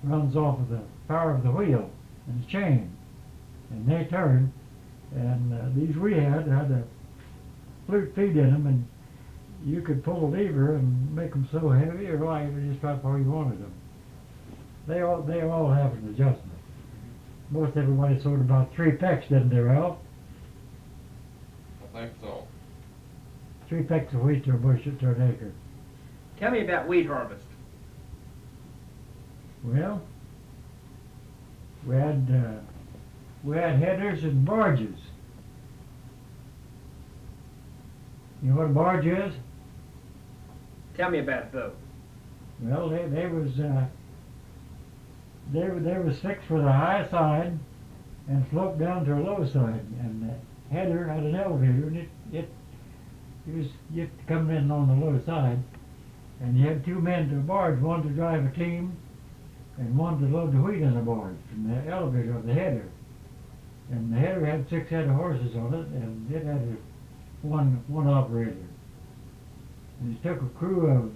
S2: that runs off of the power of the wheel and the chain, and they turn. And these we had a flute feed in them, and you could pull a lever and make them so heavy or light or just about where you wanted them. They all have an adjustment. Most everybody sold about 3 pecks, didn't they, Ralph?
S1: I think so.
S2: 3 pecks of wheat to a bushel to an acre.
S6: Tell me about wheat harvest.
S2: Well, we had headers and barges. You know what a barge is?
S6: Tell me about it, though.
S2: Well, they was fixed for the high side and sloped down to a low side, and the header had an elevator, and it was you coming in on the low side, and you had 2 men to a barge, one to drive a team, and one to load the wheat in the barge from the elevator of the header. And the header had 6 head of horses on it, and it had one operator. And it took a crew of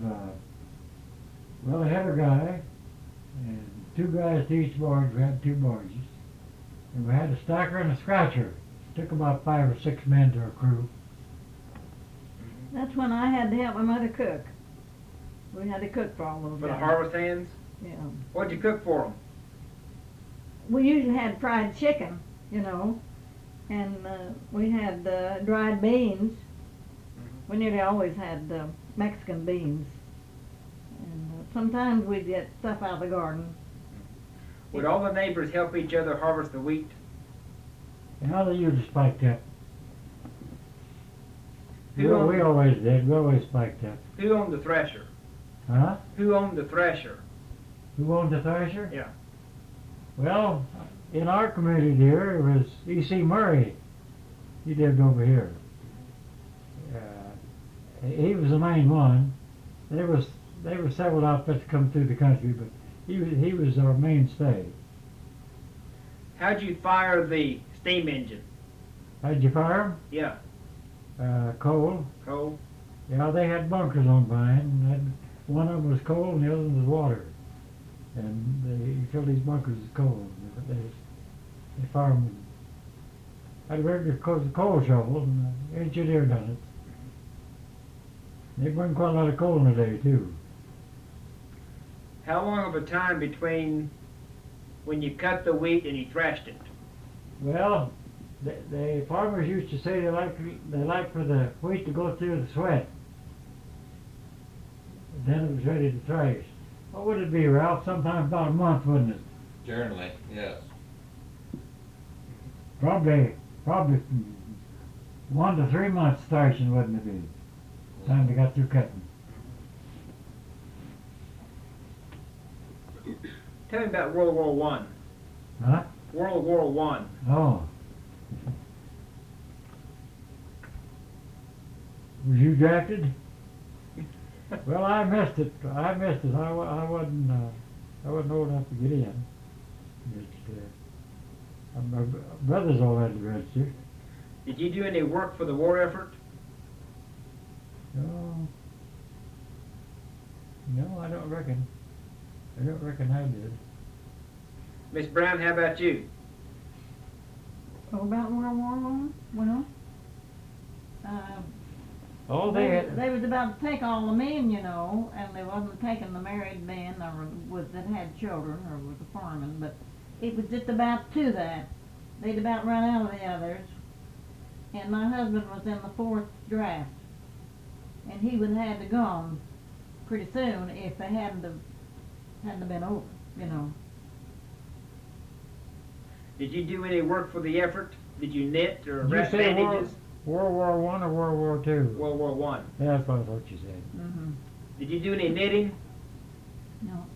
S2: a header guy and 2 guys to each barge. We had 2 barges, and we had a stacker and a scratcher. It took about 5 or 6 men to a crew.
S4: That's when I had to help my mother cook. We had to cook for all those
S6: For the
S4: guys.
S6: harvest hands?
S4: Yeah.
S6: What'd you cook for them?
S4: We usually had fried chicken, you know, and we had dried beans. We nearly always had Mexican beans. And sometimes we'd get stuff out of the garden.
S6: Would all the neighbors help each other harvest the wheat?
S2: And how they usually spiked up.
S6: Who
S2: We
S6: owned-
S2: always did. We always spiked up.
S6: Who owned the thresher?
S2: Huh?
S6: Who owned the thresher?
S2: Who owned the thresher?
S6: Yeah.
S2: Well, in our community here, it was E.C. Murray. He lived over here. He was the main one. There were several outfits come through the country, but he was our mainstay.
S6: How'd you fire the steam engine?
S2: How'd you fire 'em?
S6: Yeah.
S2: Coal.
S6: Coal?
S2: Yeah, they had bunkers on behind. One of them was coal and the other one was water. And they filled these bunkers with coal. They fired them. Had a regular coal shovel, and the engineer done it. They bring quite a lot of coal in a day, too.
S6: How long of a time between when you cut the wheat and you threshed it?
S2: Well, the farmers used to say they like for the wheat to go through the sweat. then it was ready to trace. What would it be, Ralph? Sometimes about a month, wouldn't it?
S1: Generally, yes.
S2: Probably 1 to 3 months thrashing, wouldn't it be? Time they got through cutting.
S6: Tell me about World War One.
S2: Huh?
S6: World War One.
S2: Oh. Was you drafted? Well, I missed it. I wasn't old enough to get in. My brothers all had to register.
S6: Did you do any work for the war effort?
S2: No. No, I don't reckon. I don't reckon I did.
S6: Miss Brown, how about you?
S4: Oh, about World War One? Well,
S2: Oh, they
S4: they was about to take all the men, you know, and they wasn't taking the married men or that had children or was a farming, but it was just about to that. They'd about run out of the others, and my husband was in the 4th draft, and he would have had to gone pretty soon if they hadn't been over, you know.
S6: Did you do any work for the effort? Did you knit or
S2: Did you
S6: wrap
S2: say
S6: bandages?
S2: World War One or World War Two?
S6: World War One.
S2: Yeah, that's what I thought you said.
S4: Mm-hmm.
S6: Did you do any knitting?
S4: No.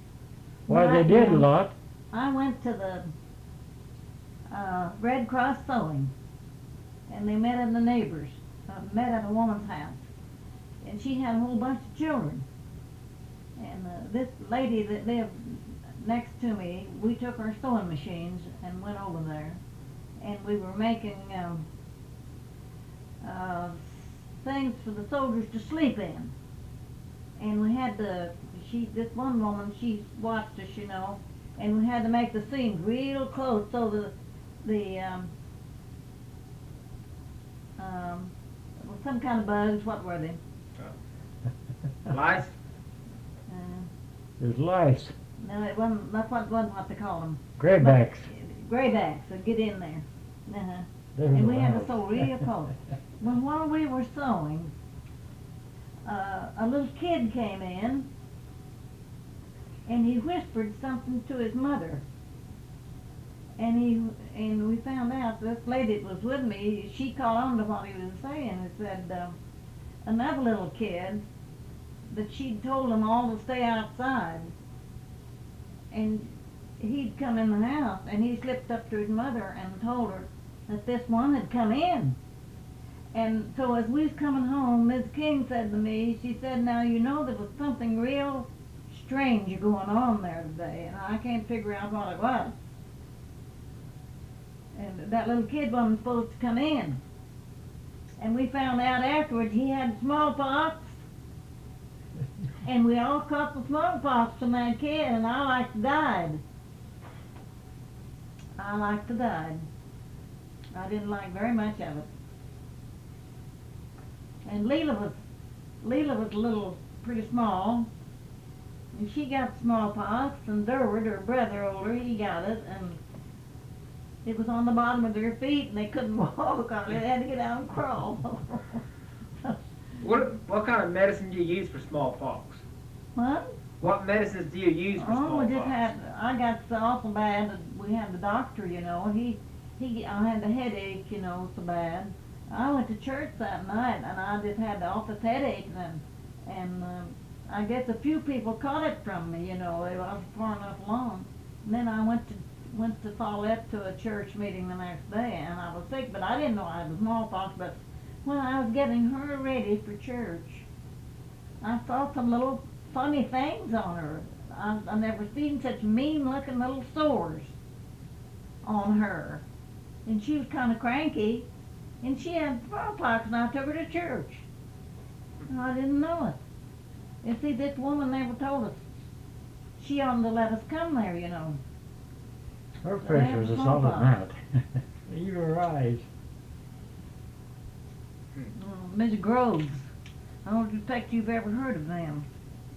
S2: Why,
S4: Well,
S2: they did a lot.
S4: I went to the Red Cross sewing, and they met in the neighbors, met at a woman's house, and she had a whole bunch of children. And this lady that lived next to me, we took our sewing machines and went over there, and we were making things for the soldiers to sleep in. And we had to, this one woman, she watched us, you know, and we had to make the seams real close so some kind of bugs, what were they?
S6: Lice?
S2: There's lice.
S4: No, it wasn't, wasn't what they call them.
S2: Graybacks.
S4: Graybacks would get in there. Uh-huh.
S2: They was
S4: And we had to
S2: allowed.
S4: sew real close. Well, while we were sewing, a little kid came in, and he whispered something to his mother. And we found out this lady that was with me, she caught on to what he was saying and said, another little kid, that she'd told them all to stay outside. And he'd come in the house, and he slipped up to his mother and told her that this one had come in. And so as we was coming home, Ms. King said to me, she said, now you know there was something real strange going on there today, and I can't figure out what it was. And that little kid wasn't supposed to come in. And we found out afterwards he had smallpox, and we all caught the smallpox from that kid, and I like to died. I didn't like very much of it. And Leela was a little pretty small, and she got smallpox, and Durward, her brother older, he got it, and it was on the bottom of their feet, and they couldn't walk on it. They had to get out and crawl.
S6: What kind of medicine do you use for smallpox?
S4: What?
S6: What medicines do you use for
S4: Oh,
S6: smallpox?
S4: we just had, I got so awful bad that we had the doctor, you know, I had the headache, you know, so bad. I went to church that night, and I just had the awful headache, and I guess a few people caught it from me, you know, they wasn't far enough along. And then I went to Follett to a church meeting the next day, and I was sick, but I didn't know I had the smallpox. But when I was getting her ready for church, I saw some little funny things on her. I never seen such mean-looking little sores on her, and she was kind of cranky, and she had smallpox, and I took her to church, and I didn't know it. You see, this woman never told us. She oughtn't to let us come there, you know.
S2: Her face was a solid mat. Even her eyes.
S4: Mr. Groves. I don't expect you've ever heard of them.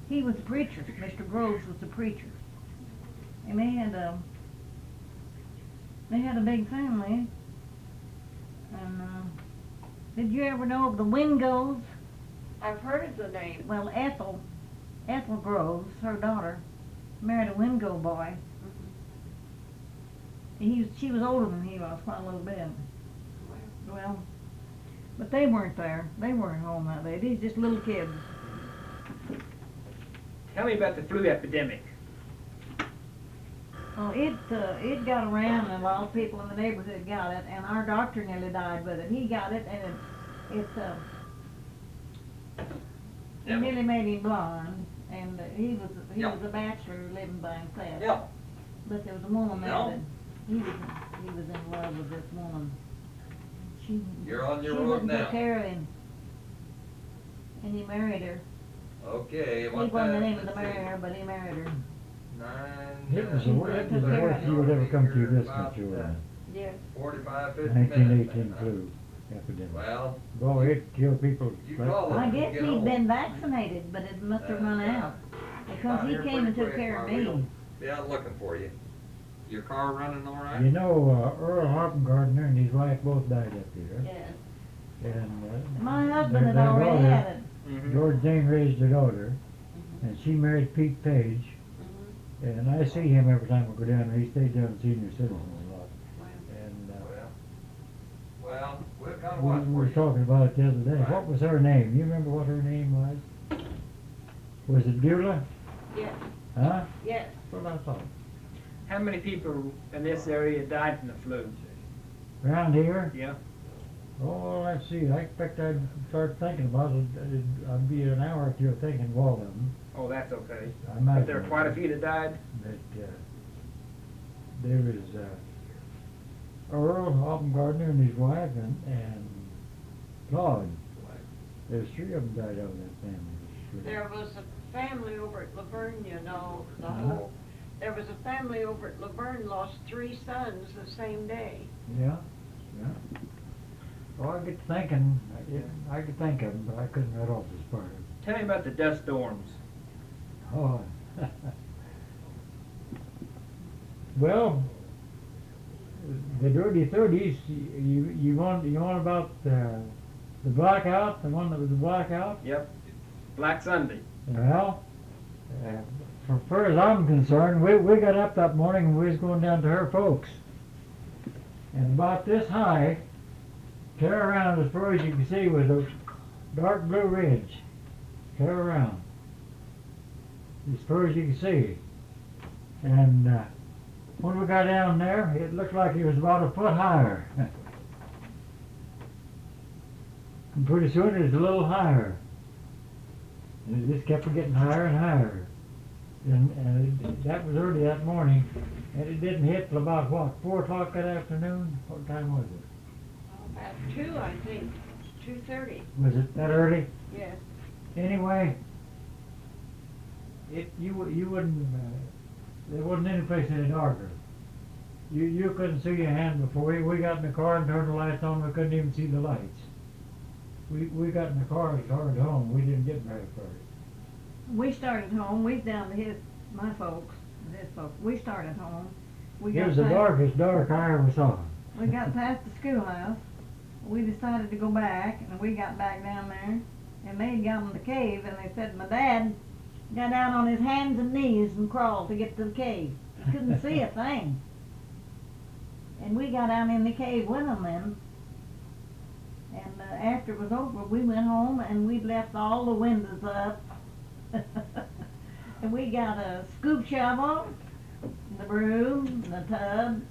S4: He was a preacher. Mr. Groves was a preacher. And they had a big family. And did you ever know of the Wingos?
S5: I've heard of the name.
S4: Well, Ethel Ethel Groves, her daughter, married a Wingo boy. She was older than he was, quite a little bit. Well, but they weren't there. They weren't home that day. These just little kids.
S6: Tell me about the flu epidemic.
S4: Well, it got around, and a lot of people in the neighborhood got it, and our doctor nearly died with it. He got it, and it nearly made him blind, and he was a bachelor living by himself.
S1: Yeah.
S4: But there was a woman there
S1: Yeah.
S4: that he was in love with this woman.
S1: You're on your
S4: she
S1: road
S4: wouldn't
S1: now.
S4: take care of him, and he married her.
S1: Okay,
S4: He
S1: what
S4: wasn't
S1: time?
S4: able to marry her, but he married her.
S1: Nine.
S2: It was the worst you would ever come to this country, wasn't it?
S5: Yes.
S1: 45, 50 minutes.
S2: 1918 flu epidemic.
S1: Well,
S2: Boy, it killed people.
S1: You call it.
S4: I guess
S1: Get
S4: he'd
S1: home.
S4: been vaccinated, but it must have run out. Because he
S1: Here
S4: came and
S1: pretty
S4: took
S1: quick,
S4: care of
S1: or we'll
S4: me.
S1: Be out looking for you. Your car running all right?
S2: You know, Earl Hoppengartner and his wife both died up here.
S4: Yes.
S2: And
S4: My
S2: their
S4: husband had
S2: daughter,
S4: already had it.
S2: George Jane raised their daughter, and she married Pete Page. And I see him every time we go down there. He stays down in senior citizen a lot. And
S1: Well, we'll come
S2: we
S1: watch for
S2: were
S1: you.
S2: talking about it the other day.
S1: Right.
S2: What was her name? You remember what her name was? Was it Beulah?
S5: Yes.
S2: Huh?
S5: Yes.
S2: That's what I thought.
S6: How many people in this area died from the flu?
S2: Around here?
S6: Yeah.
S2: Oh, let's see. I expect I'd start thinking about it. I'd be an hour or two thinking of all of them.
S6: Oh, that's okay.
S2: I imagine.
S6: But there are quite a few that died?
S2: But there was Earl Hoppengartner and his wife and Todd. There's three of them died out of that family.
S5: There was a family over at Laverne, you know,
S2: Uh-huh.
S5: there was a family over at Laverne lost 3 sons the same day.
S2: Yeah, yeah. Well, I get to thinking, I could think of them, but I couldn't right off this part.
S6: Tell me about the dust storms.
S2: Oh. Well, the dirty 30s, you want about the blackout, the one that was the blackout?
S6: Yep. Black Sunday.
S2: Well, for far as I'm concerned, we got up that morning and we was going down to her folks. And about this high, clear around as far as you can see was a dark blue ridge. Clear around. As far as you can see. And when we got down there, it looked like it was about a foot higher. And pretty soon it was a little higher. And it just kept getting higher and higher. And that was early that morning. And it didn't hit till about, what, 4 o'clock that afternoon? What time was it?
S5: About 2, I think, 2:30.
S2: Was it that early?
S5: Yes.
S2: Anyway, you wouldn't, there wasn't any place any darker. You couldn't see your hand before we got in the car and turned the lights on. We couldn't even see the lights. We got in the car and started home. We didn't get very far.
S4: We started home. We down to my folks, his folks. We started home. We
S2: It was the darkest dark I ever saw.
S4: We got past the schoolhouse. We decided to go back, and we got back down there, and they had got in the cave, and they said my dad got down on his hands and knees and crawled to get to the cave. He couldn't see a thing. And we got down in the cave with them then. And after it was over, we went home, and we left all the windows up. And we got a scoop shovel, the broom, the tub,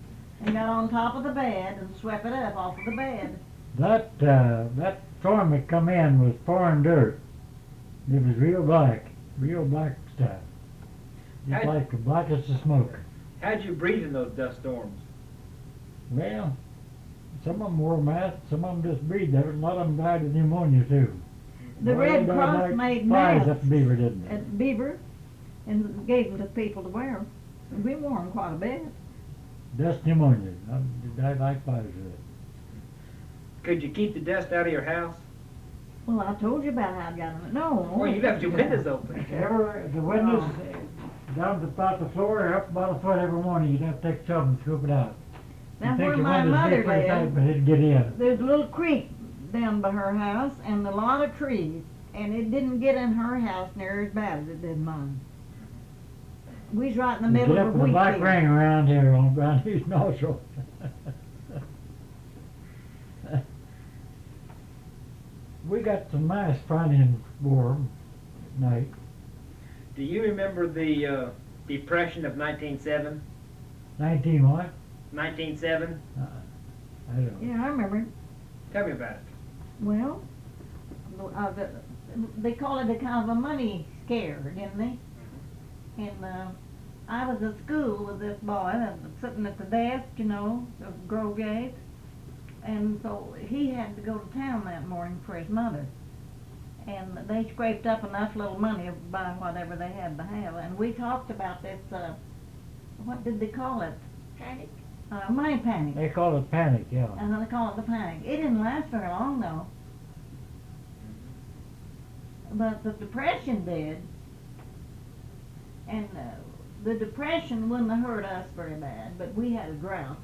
S4: and got on top of the bed and swept it up off of the bed.
S2: That storm that come in was pouring dirt. It was real black stuff. Just
S6: Hey.
S2: like the blackest of smoke.
S6: How'd you breathe in those dust storms?
S2: Well, some of them wore masks, some of them just breathed of it, a lot of them died of pneumonia too.
S4: The
S2: Well,
S4: Red
S2: they died
S4: Cross
S2: like
S4: made
S2: flies
S4: masks
S2: up in Beaver, didn't they?
S4: at Beaver and gave them to people to wear. And we wore them quite a bit.
S2: Dust pneumonia. They died like flies with it.
S6: Could you keep the dust out of your house?
S4: Well, I told you about how I got them. No.
S6: Well, you left your windows open.
S2: The windows down to about the floor, up about a foot every morning. You'd have to take a shovel and scoop it out.
S4: That's
S2: You'd
S4: where
S2: think your
S4: my
S2: windows would be
S4: mother
S2: pretty tight,
S4: lived.
S2: but it'd get in.
S4: There's a little creek down by her house and a lot of trees. and it didn't get in her house near as bad as it did mine. We was right in the middle
S2: Get
S4: of
S2: up
S4: a
S2: with a
S4: wheat
S2: black
S4: field.
S2: ring around here around his nostril. We got some nice finding warm at night.
S6: Do you remember the Depression of 1907?
S2: 19 what?
S6: 1907?
S2: I don't know.
S4: Yeah, I remember it.
S6: Tell me about it.
S4: Well, they call it a kind of a money scare, didn't they? And I was at school with this boy, sitting at the desk, you know, of Grove Gate. And so he had to go to town that morning for his mother. And they scraped up enough little money to buy whatever they had to have. And we talked about this, what did they call it?
S5: Panic?
S4: Money panic.
S2: They call it panic, yeah.
S4: And they call it the panic. It didn't last very long though. But the Depression did. And the Depression wouldn't have hurt us very bad, but we had a drought.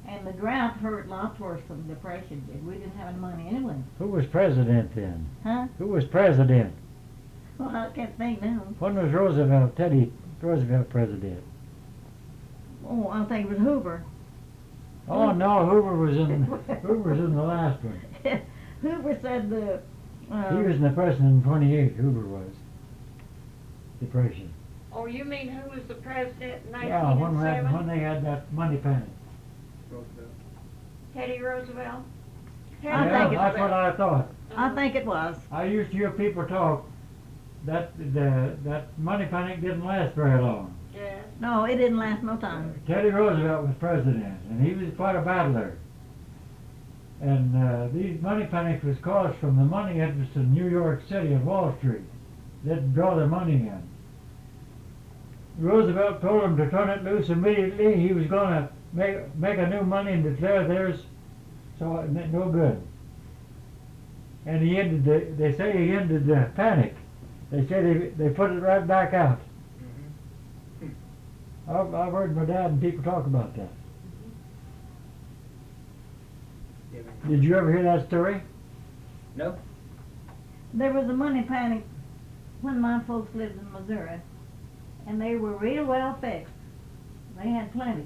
S4: And the drought hurt lots worse than the Depression did. We didn't have any money anyway.
S2: Who was president then?
S4: Huh?
S2: Who was president?
S4: Well, I can't think now.
S2: When was Roosevelt, Teddy Roosevelt president?
S4: Oh, I think it was Hoover.
S2: Oh no, Hoover was in the last one.
S4: Hoover said the...
S2: He was in the president in 28, Hoover was. Depression.
S5: Oh, you mean who was the president in
S2: Yeah, when
S5: 1907?
S2: they had that money panic.
S6: Roosevelt.
S5: Teddy Roosevelt?
S4: I
S2: Yeah,
S4: think it
S2: that's
S4: was.
S2: what I thought.
S4: I think it was.
S2: I used to hear people talk that that money panic didn't last very long.
S5: Yes.
S4: No, it didn't last no time.
S2: Teddy Roosevelt was president, and he was quite a battler. And these money panics was caused from the money interests in New York City and Wall Street. They'd draw their money in. Roosevelt told them to turn it loose immediately. He was going to make a new money and declare theirs so no good. And he ended. They say he ended the panic. They say they put it right back out. I've heard my dad and people talk about that. Did you ever hear that story?
S6: No?
S4: There was a money panic when my folks lived in Missouri, and they were real well fixed. They had plenty.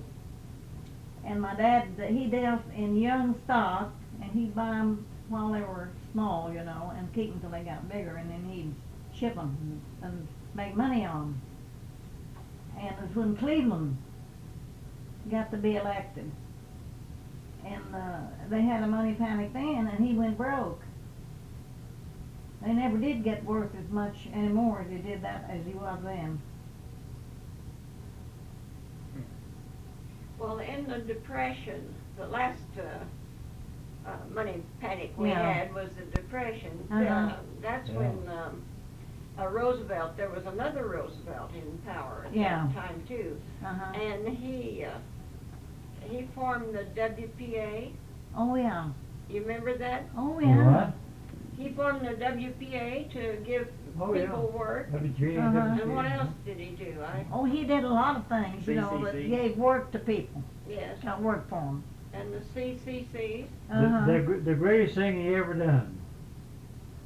S4: And my dad, he dealt in young stock, and he'd buy them while they were small, you know, and keep them till they got bigger, and then he'd ship them and make money on them. And it was when Cleveland got to be elected. And they had a money panic then, and he went broke. They never did get worth as much anymore as he did that as he was then.
S5: Well, in the Depression, the last money panic we
S4: Yeah.
S5: had was the Depression.
S4: Uh-huh.
S5: That's
S2: Yeah.
S5: when Roosevelt, there was another Roosevelt in power at
S4: Yeah.
S5: that time too.
S4: Uh-huh.
S5: And he formed the WPA.
S4: Oh yeah.
S5: You remember that?
S4: Oh yeah.
S2: What?
S5: He formed the WPA to give
S2: Oh, yeah.
S5: people work.
S2: WGA,
S4: Uh-huh.
S5: And what else did he do?
S4: Oh, he did a lot of things, you know, that
S6: CCC.
S4: gave work to people.
S5: Yes,
S4: Got work for them.
S5: and the CCCs.
S4: Uh-huh.
S2: The greatest thing he ever done,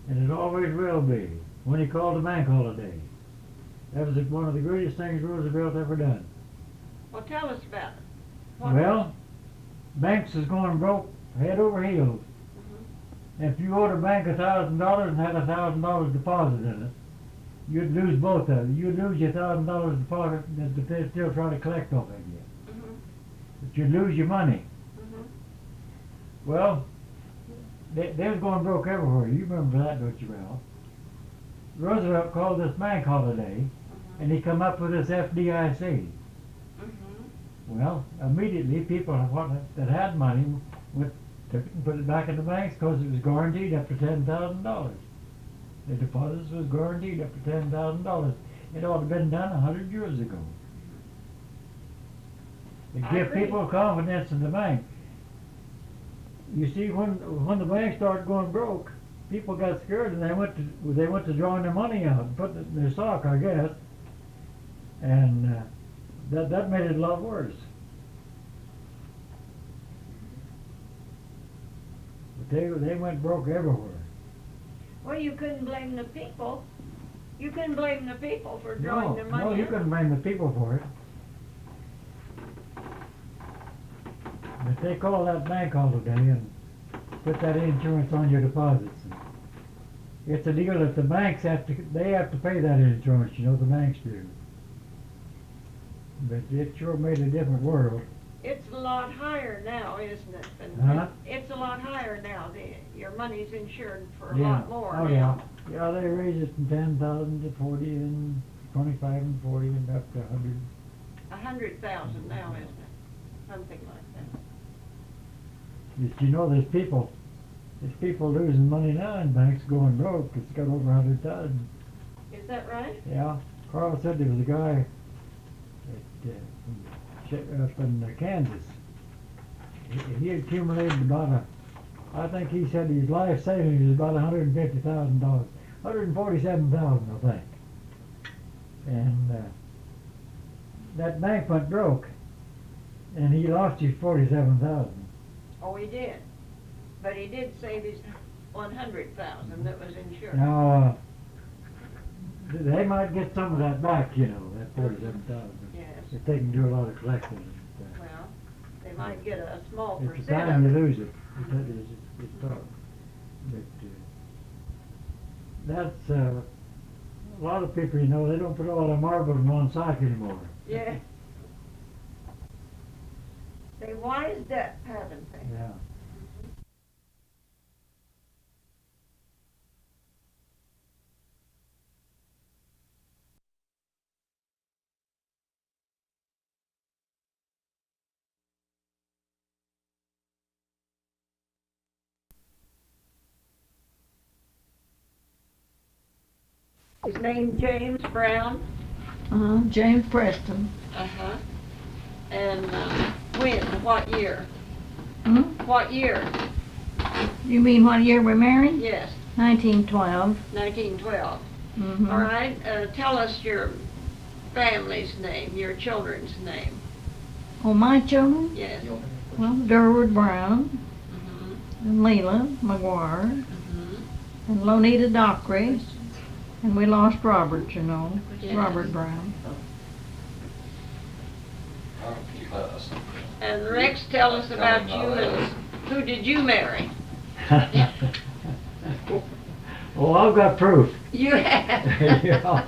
S2: and it always will be, when he called a bank holiday. That was one of the greatest things Roosevelt ever done.
S5: Well, tell us about it. What-
S2: Well, banks is going broke head over heels.
S5: Mhm.
S2: If you owed a bank $1,000 and had $1,000 deposit in it, you'd lose both of it. You'd lose your $1,000 deposit, but they'd still try to collect off of you.
S5: Mhm.
S2: But you'd lose your money.
S5: Mhm.
S2: Well, they was going broke everywhere. You remember that, don't you, Ralph? Roosevelt called this bank holiday, and he come up with this FDIC.
S5: Mhm.
S2: Well, immediately people that had money took it and put it back in the banks because it was guaranteed up to $10,000. The deposits was guaranteed up to $10,000. It ought to have been done 100 years ago. It
S5: I
S2: give
S5: agree.
S2: people confidence in the bank. You see, when the bank started going broke, people got scared and they went to drawing their money out and putting it in their sock, I guess, and that made it a lot worse. But they went broke everywhere.
S5: Well, you couldn't blame the people. You couldn't blame the people for drawing their money
S2: No, you
S5: out.
S2: couldn't blame the people for it. But they call that bank all today and put that insurance on your deposits. It's a deal that the banks they have to pay that insurance, you know, the banks do. But it sure made a different world.
S5: It's a lot higher now, isn't it?
S2: Huh?
S5: It's a lot higher now. Your money's insured for a
S2: Yeah.
S5: lot more
S2: Oh,
S5: now.
S2: yeah. Yeah, they raise it from 10,000 to 40 and 25 and 40 and up to 100.
S5: 100,000 now, isn't it? Something like that.
S2: But you know, there's people losing money now in banks going broke. It's got over 100,000.
S5: Is that right?
S2: Yeah. Carl said there was a guy up in Kansas. He accumulated I think he said his life savings was about $150,000. 147,000, I think. And that bank went broke, and he lost his 47,000.
S5: Oh, he did. But he did save his 100,000 that was insured.
S2: Now, they might get some of that back, you know, that 47,000.
S5: Yes.
S2: If they can do a lot of collecting.
S5: Well, they might get a small
S2: At the
S5: percent
S2: time you
S5: of it.
S2: lose it, it's tough. But that's a lot of people, you know, they don't put all their marbles in one sock anymore.
S5: Yeah. They wised up, haven't they?
S2: Yeah.
S5: His name James Brown.
S4: James Preston.
S5: Uh-huh. And when? What year?
S4: Hmm?
S5: What year?
S4: You mean what year we're married?
S5: Yes,
S4: 1912.
S5: 1912.
S4: Mm-hmm.
S5: All right. Tell us your family's name, your children's name.
S4: Oh, my children?
S5: Yes.
S4: Well, Durward Brown,
S5: Mm-hmm.
S4: and Leela McGuire,
S5: Mm-hmm.
S4: and Lonita Dockery, and we lost Robert, you know,
S5: Yes.
S4: Robert Brown.
S5: And Rex, tell us about you and who did you marry?
S2: Oh, I've got proof.
S5: You have.
S2: Yeah.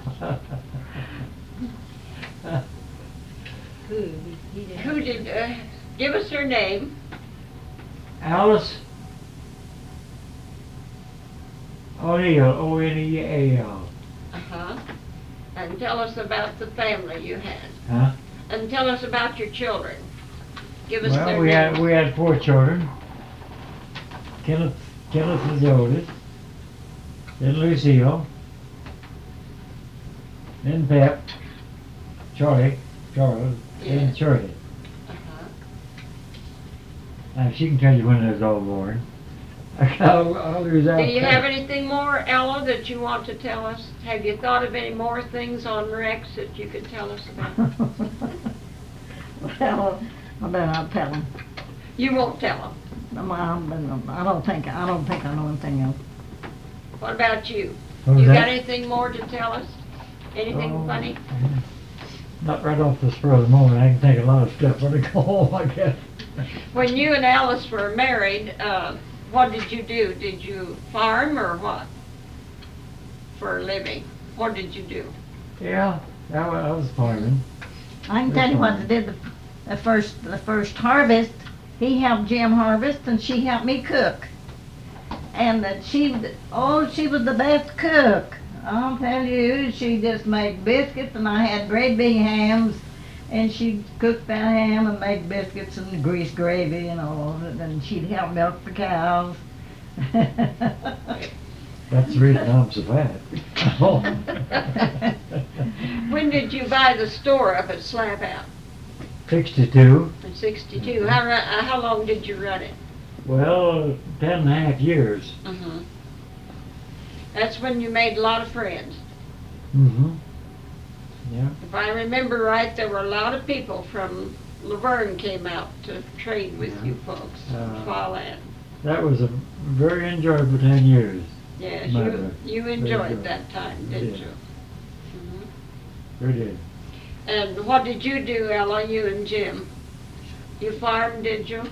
S5: Who did? Give us her name.
S2: Alice O'Neill, O-N-E-A-L.
S5: Uh-huh. And tell us about the family you had.
S2: Huh?
S5: And tell us about your children. Give us
S2: Well,
S5: their
S2: we
S5: names.
S2: had 4 children. Kenneth was the oldest. Then Lucille. Then Pep. Charles,
S5: Yeah.
S2: and Shirley.
S5: Uh-huh.
S2: Now she can tell you when they was all born. I'll lose out.
S5: Do you have anything more, Ella, that you want to tell us? Have you thought of any more things on Rex that you could tell us about?
S4: Well, I better not tell them.
S5: You won't tell them.
S4: I don't think I know anything else.
S5: What about you?
S2: What was
S5: You
S2: that?
S5: got anything more to tell us? Anything
S2: Oh,
S5: funny?
S2: Not right off the spur of the moment. I can think of a lot of stuff when I go home, I guess.
S5: When you and Alice were married, what did you do? Did you farm or what? For a living? What did you do?
S2: Yeah, I was farming.
S4: I can tell you what they did the first harvest. He helped Jim harvest, and she helped me cook. And that she was the best cook. I'll tell you, she just made biscuits, and I had great big hams, and she'd cook that ham and make biscuits and grease gravy and all of it, and she'd help milk the cows.
S2: That's the reason I'm so fat.
S5: When did you buy the store up at Slapout?
S2: 62.
S5: In '62. How long did you run it?
S2: Well, 10.5 years.
S5: Mm-hmm. That's when you made a lot of friends.
S2: Mm-hmm. Yeah.
S5: If I remember right, there were a lot of people from Laverne came out to trade with you folks,
S2: Uh,
S5: Fleas.
S2: That was a very enjoyable 10 years.
S5: Yes,
S2: Mother.
S5: you enjoyed
S2: good.
S5: that time,
S2: I
S5: didn't
S2: did.
S5: you? Mhm.
S2: We did.
S5: And what did you do, Ella, you and Jim? You farmed, did you?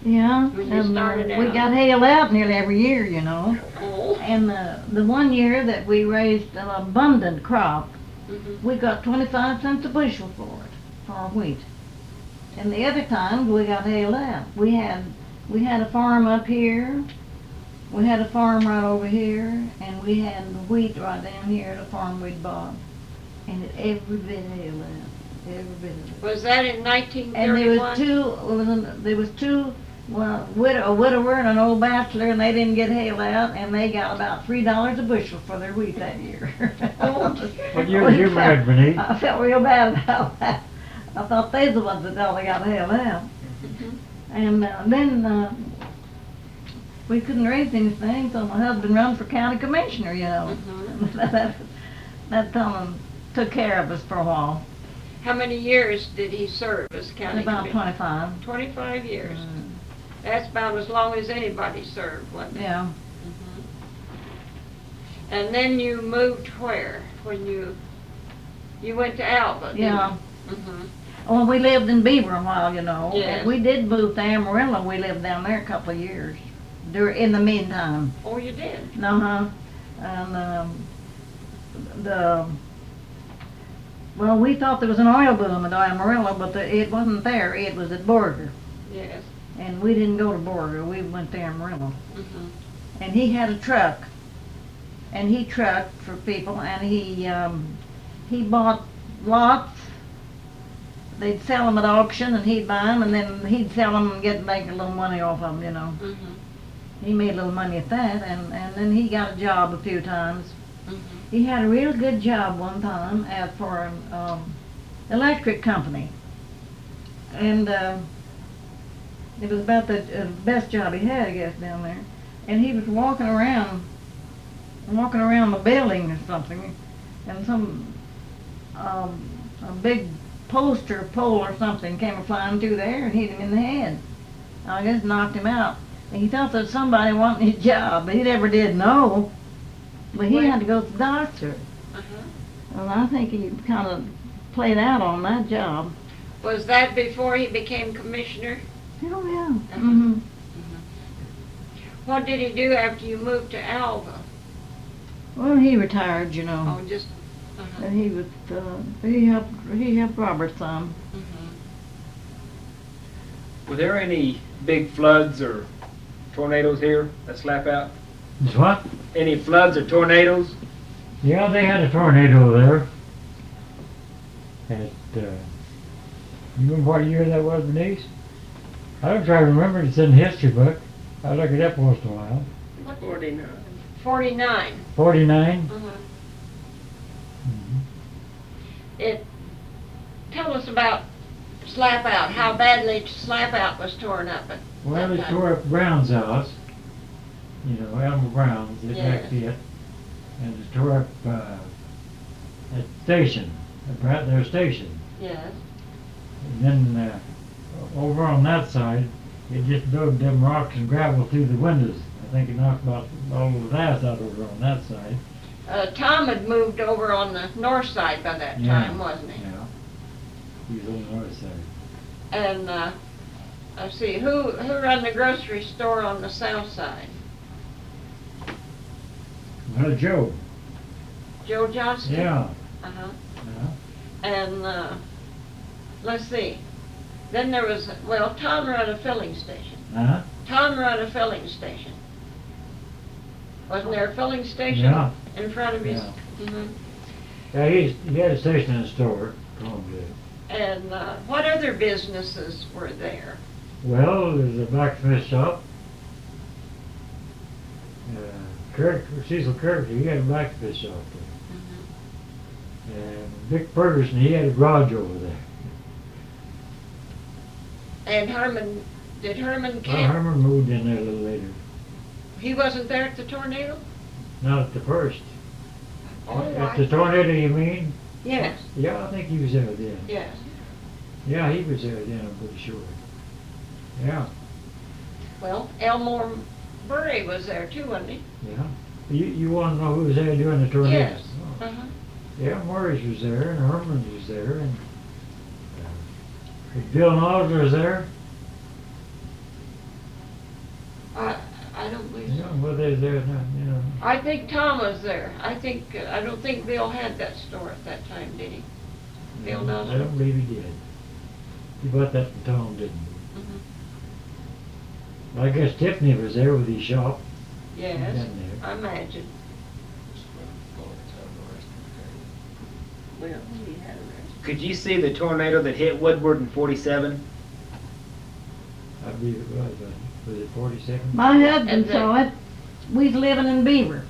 S4: Yeah,
S5: When you
S4: and
S5: started
S4: we
S5: out.
S4: got hailed out nearly every year, you know.
S5: Oh.
S4: And the one year that we raised an abundant crop,
S5: Mhm.
S4: we got 25 cents a bushel for it, for our wheat. And the other times we got hailed out. We had a farm up here, we had a farm right over here, and we had wheat right down here at a farm we'd bought. And it every bit hailed out, every bit of it.
S5: Was that in
S4: And there was two, well, a widower and an old bachelor, and they didn't get hailed out, and they got about $3 a bushel for their wheat that year.
S2: What year was you married, Berenice?
S4: I felt real bad about that. I thought they was the ones that all got hailed out. And then we couldn't raise anything, so my husband ran for county commissioner, you know. That took care of us for a while.
S5: How many years did he serve as county
S4: About
S5: commissioner?
S4: 25.
S5: 25 years. That's about as long as anybody served, wasn't it?
S4: Yeah.
S5: And then you moved where? When you went to Alba, didn't
S4: Yeah.
S5: you? Mhm.
S4: Well, we lived in Beaver a while, you know.
S5: Yes.
S4: And we did move to Amarillo. We lived down there a couple of years. In the meantime.
S5: Oh, you did?
S4: Uh-huh. And well, we thought there was an oil boom at Amarillo, but it wasn't there. It was at Borger.
S5: Yes.
S4: And we didn't go to Borger. We went to Amarillo.
S5: Mhm.
S4: And he had a truck. And he trucked for people, and he bought lots. They'd sell them at auction, and he'd buy them, and then he'd sell them and make a little money off of them, you know.
S5: Mhm.
S4: He made a little money at that, and then he got a job a few times.
S5: Mhm.
S4: He had a real good job one time for an electric company, and it was about the best job he had, I guess, down there. And he was walking around the building or something, and a big poster pole or something came flying through there and hit him in the head. I guess knocked him out. And he thought that somebody wanted his job, but he never did know. But he had to go to the doctor.
S5: Uh-huh.
S4: And I think he kind of played out on that job.
S5: Was that before he became commissioner?
S4: Oh, yeah.
S5: Uh-huh. What did he do after you moved to Alva?
S4: Well, he retired, you know.
S5: Oh, just. Uh-huh.
S4: And he was, he helped Robert some.
S5: Mhm.
S6: Were there any big floods or tornadoes here at Slapout?
S2: Is what?
S6: Any floods or tornadoes?
S2: Yeah, they had a tornado there. You remember what year that was, Berenice? I don't try to remember. It's in the history book. I look it up once in a while.
S3: 49.
S5: 49.
S2: 49.
S5: Uh-huh.
S2: Mhm.
S5: Tell us about Slapout, how badly Slapout was torn up.
S2: Well, they
S5: that
S2: tore up Brown's house. You know, Elmer Brown's, they
S5: Yeah.
S2: backed it. And they tore up that station, their station.
S5: Yes.
S2: And then over on that side, it just dug them rocks and gravel through the windows. I think it knocked about all the glass out over on that side.
S5: Tom had moved over on the north side by that
S2: Yeah.
S5: time, wasn't he?
S2: Yeah. He was on the north side.
S5: And let's see, who run the grocery store on the south side?
S2: Well, Joe.
S5: Joe Johnston?
S2: Yeah.
S5: Uh-huh.
S2: Yeah.
S5: And let's see. Then there was, Tom ran a filling station.
S2: Uh-huh.
S5: Tom ran a filling station. Wasn't there a filling station
S2: Yeah.
S5: in front of his?
S2: Yeah.
S5: Mhm.
S2: Yeah, he had a station in the store. Tom did.
S5: And what other businesses were there?
S2: Well, there's a blacksmith shop. Cecil Kirk, he had a blacksmith shop there. And Vic Ferguson, he had a garage over there.
S5: And did Herman
S2: Well,
S5: Camp?
S2: Herman moved in there a little later.
S5: He wasn't there at the tornado?
S2: Not at the first.
S5: Oh,
S2: At the tornado, you mean?
S5: Yes,
S2: Yeah, I think he was there then.
S5: yes.
S2: Yeah, he was there then, I'm pretty sure. Yeah,
S5: Well, Elmore Murray was there too, wasn't he?
S2: yeah. You wanna know who was there during the tornado?
S5: Yes.
S2: Oh.
S5: Uh-huh.
S2: Yeah, Morris was there, and Herman was there, and Bill Knowles was there.
S5: I don't believe
S2: You know,
S5: so.
S2: well, they're there now, you know.
S5: I think Tom was there. I don't think Bill had that store at that time, did he? Bill knows.
S2: I don't believe he did. He bought that from Tom, didn't he?
S5: Mhm.
S2: I guess Tiffany was there with his shop.
S5: Yes,
S2: Down there.
S5: I imagine.
S3: Well, he had a rest.
S6: Could you see the tornado that hit Woodward in 47?
S2: I believe it was it 47?
S4: My husband
S5: And
S4: saw it. We was living in Beaver.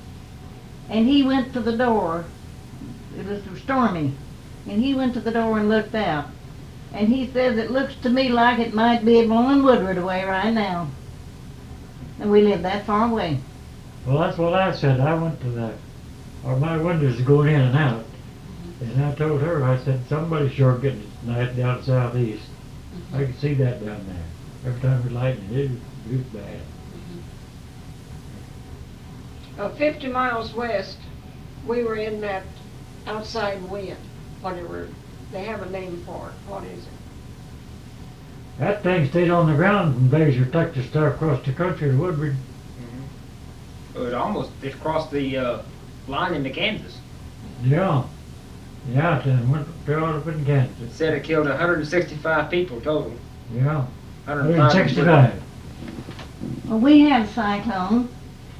S4: And he went to the door. It was stormy. And he went to the door and looked out. And he says, it looks to me like it might be blowing Woodward away right now. And we live that far away.
S2: Well, that's what I said. I went to my windows are going in and out. And I told her, I said, somebody's sure getting it tonight down southeast. I could see that down there. Every time it lightning, it was bad.
S5: 50 miles west, we were in that outside wind, whatever, they have a name for it. What is it?
S2: That thing stayed on the ground from Blazer, Texas, star across the country to Woodward.
S6: It crossed the line into Kansas.
S2: Yeah. Yeah, then went right up in
S6: It
S2: Kansas.
S6: said it killed 165 people total.
S2: Yeah.
S6: 105
S2: 165.
S4: Well, we had a cyclone.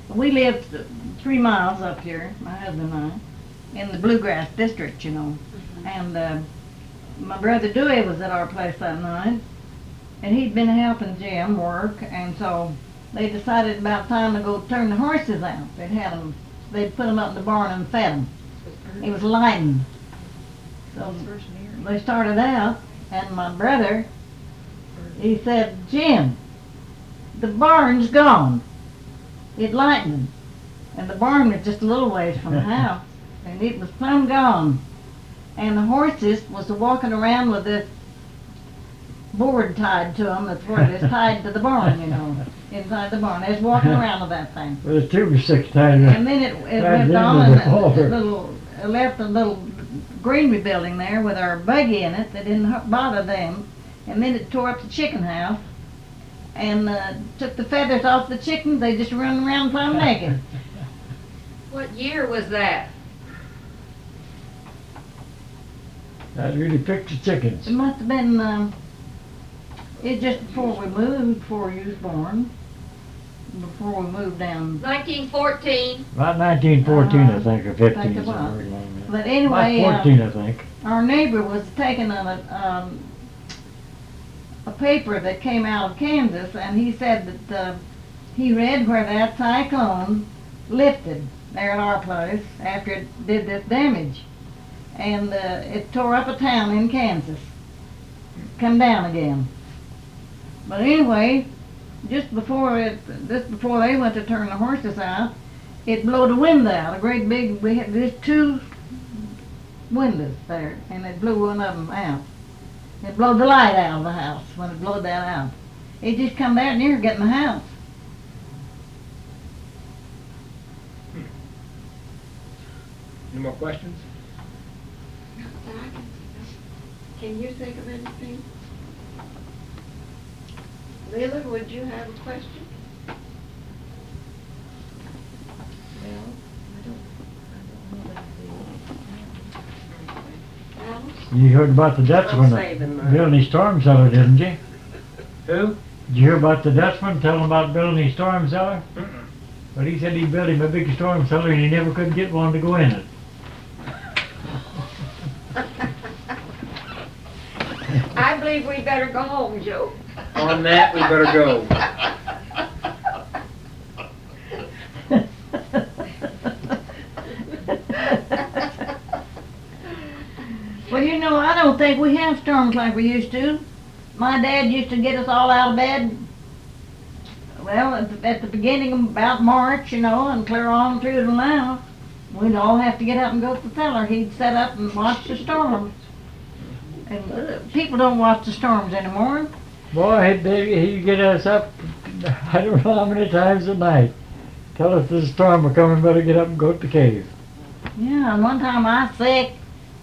S4: We lived 3 miles up here, my husband and I, in the Bluegrass District, you know. And my brother Dewey was at our place that night, and he'd been helping Jim work, and so they decided about time to go turn the horses out. They'd put them up in the barn and fed them. It was lightning. So they started out, and my brother, he said, Jim, the barn's gone. It lightened. And the barn was just a little ways from the house, and it was plumb gone. And the horses was walking around with this board tied to them, that's what it is, tied to the barn, you know, inside the barn. They was walking around with that thing.
S2: With a tube of 6 tied
S4: And then it went on and left a little greenery building there with our buggy in it that didn't bother them. And then it tore up the chicken house and took the feathers off the chickens. They just run around plumb naked.
S5: What year was that?
S2: That really picked the chickens.
S4: It must have been, it just before we moved, before you was born, before we moved down.
S5: 1914.
S2: About 1914, I think, or 15.
S4: Think it was.
S2: somewhere along there.
S4: But anyway,
S2: About 14, I think.
S4: our neighbor was taking a paper that came out of Kansas, and he said that he read where that cyclone lifted there at our place after it did this damage. And it tore up a town in Kansas. Come down again. But anyway, just before they went to turn the horses out, it blew the wind out. A great big, we had just 2 windows there, and it blew one of them out. It blew the light out of the house when it blew that out. It just come that near getting the house.
S6: Any more questions?
S5: Not that I can think of. Can you think of anything? Leila, would you have a question? Alice?
S2: You heard about the Dutchman
S3: saving money.
S2: building a storm cellar, didn't you?
S6: Who?
S2: Did you hear about the Dutchman telling about building a storm cellar?
S6: Mm-mm.
S2: But he said he built him a big storm cellar and he never could get one to go in it.
S5: I believe we better go home, Joe.
S6: On that, we better go.
S4: Well, you know, I don't think we have storms like we used to. My dad used to get us all out of bed, well, at the beginning of about March, you know, and clear on through to now. We'd all have to get up and go to the cellar. He'd set up and watch the storms. And people don't watch the storms anymore.
S2: Boy, he'd get us up, I don't know how many times a night, Tell us there's a storm we're coming, better get up and go to the cave.
S4: Yeah, and one time I was sick,